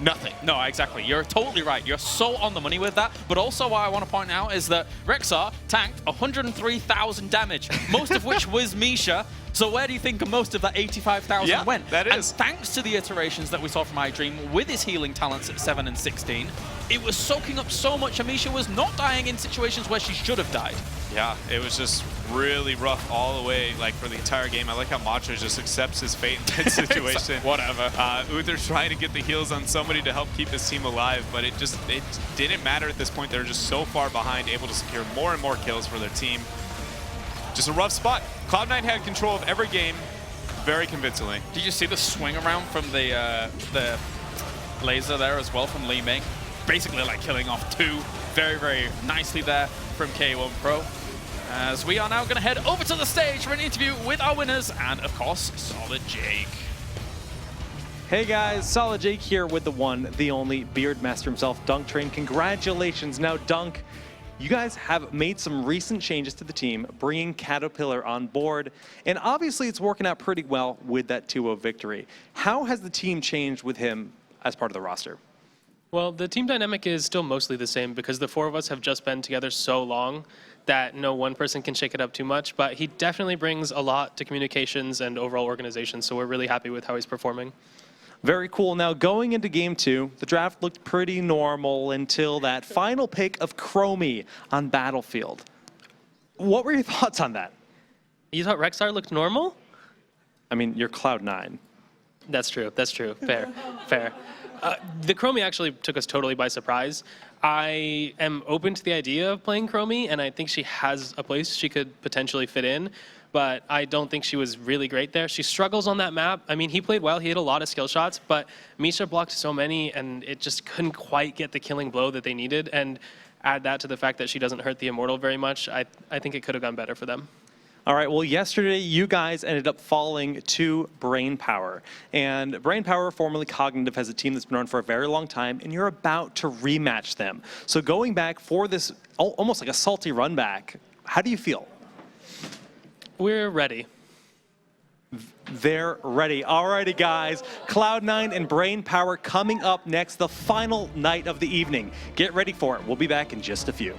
Nothing. No, exactly. You're totally right. You're so on the money with that. But also what I want to point out is that Rexar tanked 103,000 damage, most of which was Misha. So where do you think most of that 85,000 went? That is. And thanks to the iterations that we saw from iDream with his healing talents at 7 and 16, it was soaking up so much. Misha was not dying in situations where she should have died. Yeah, it was just really rough all the way, like for the entire game. I like how Macho just accepts his fate in that situation. Whatever. Uther's trying to get the heals on somebody to help keep this team alive, but it didn't matter at this point. They're just so far behind, able to secure more and more kills for their team. Just a rough spot. Cloud9 had control of every game very convincingly. Did you see the swing around from the laser there as well from Li Ming? Basically like killing off 2 very, very nicely there from K1 Pro. As we are now going to head over to the stage for an interview with our winners and, of course, Solid Jake. Hey guys, Solid Jake here with the one, the only Beardmaster himself, Dunk Train. Congratulations. Now, Dunk, you guys have made some recent changes to the team, bringing Caterpillar on board, and obviously it's working out pretty well with that 2-0 victory. How has the team changed with him as part of the roster? Well, the team dynamic is still mostly the same because the 4 of us have just been together so long that no one person can shake it up too much, but he definitely brings a lot to communications and overall organization, so we're really happy with how he's performing. Very cool. Now, going into Game 2, the draft looked pretty normal until that final pick of Chromie on Battlefield. What were your thoughts on that? You thought Rexar looked normal? I mean, you're Cloud9. That's true. That's true. Fair. Fair. The Chromie actually took us totally by surprise. I am open to the idea of playing Chromie, and I think she has a place she could potentially fit in, but I don't think she was really great there. She struggles on that map. I mean, he played well. He hit a lot of skill shots, but Misha blocked so many, and it just couldn't quite get the killing blow that they needed. And add that to the fact that she doesn't hurt the Immortal very much, I think it could have gone better for them. All right, well, yesterday you guys ended up falling to Brainpower. And Brainpower, formerly Cognitive, has a team that's been around for a very long time, and you're about to rematch them. So going back for this almost like a salty run back, how do you feel? We're ready. They're ready. All righty, guys. Cloud9 and Brainpower coming up next, the final night of the evening. Get ready for it. We'll be back in just a few.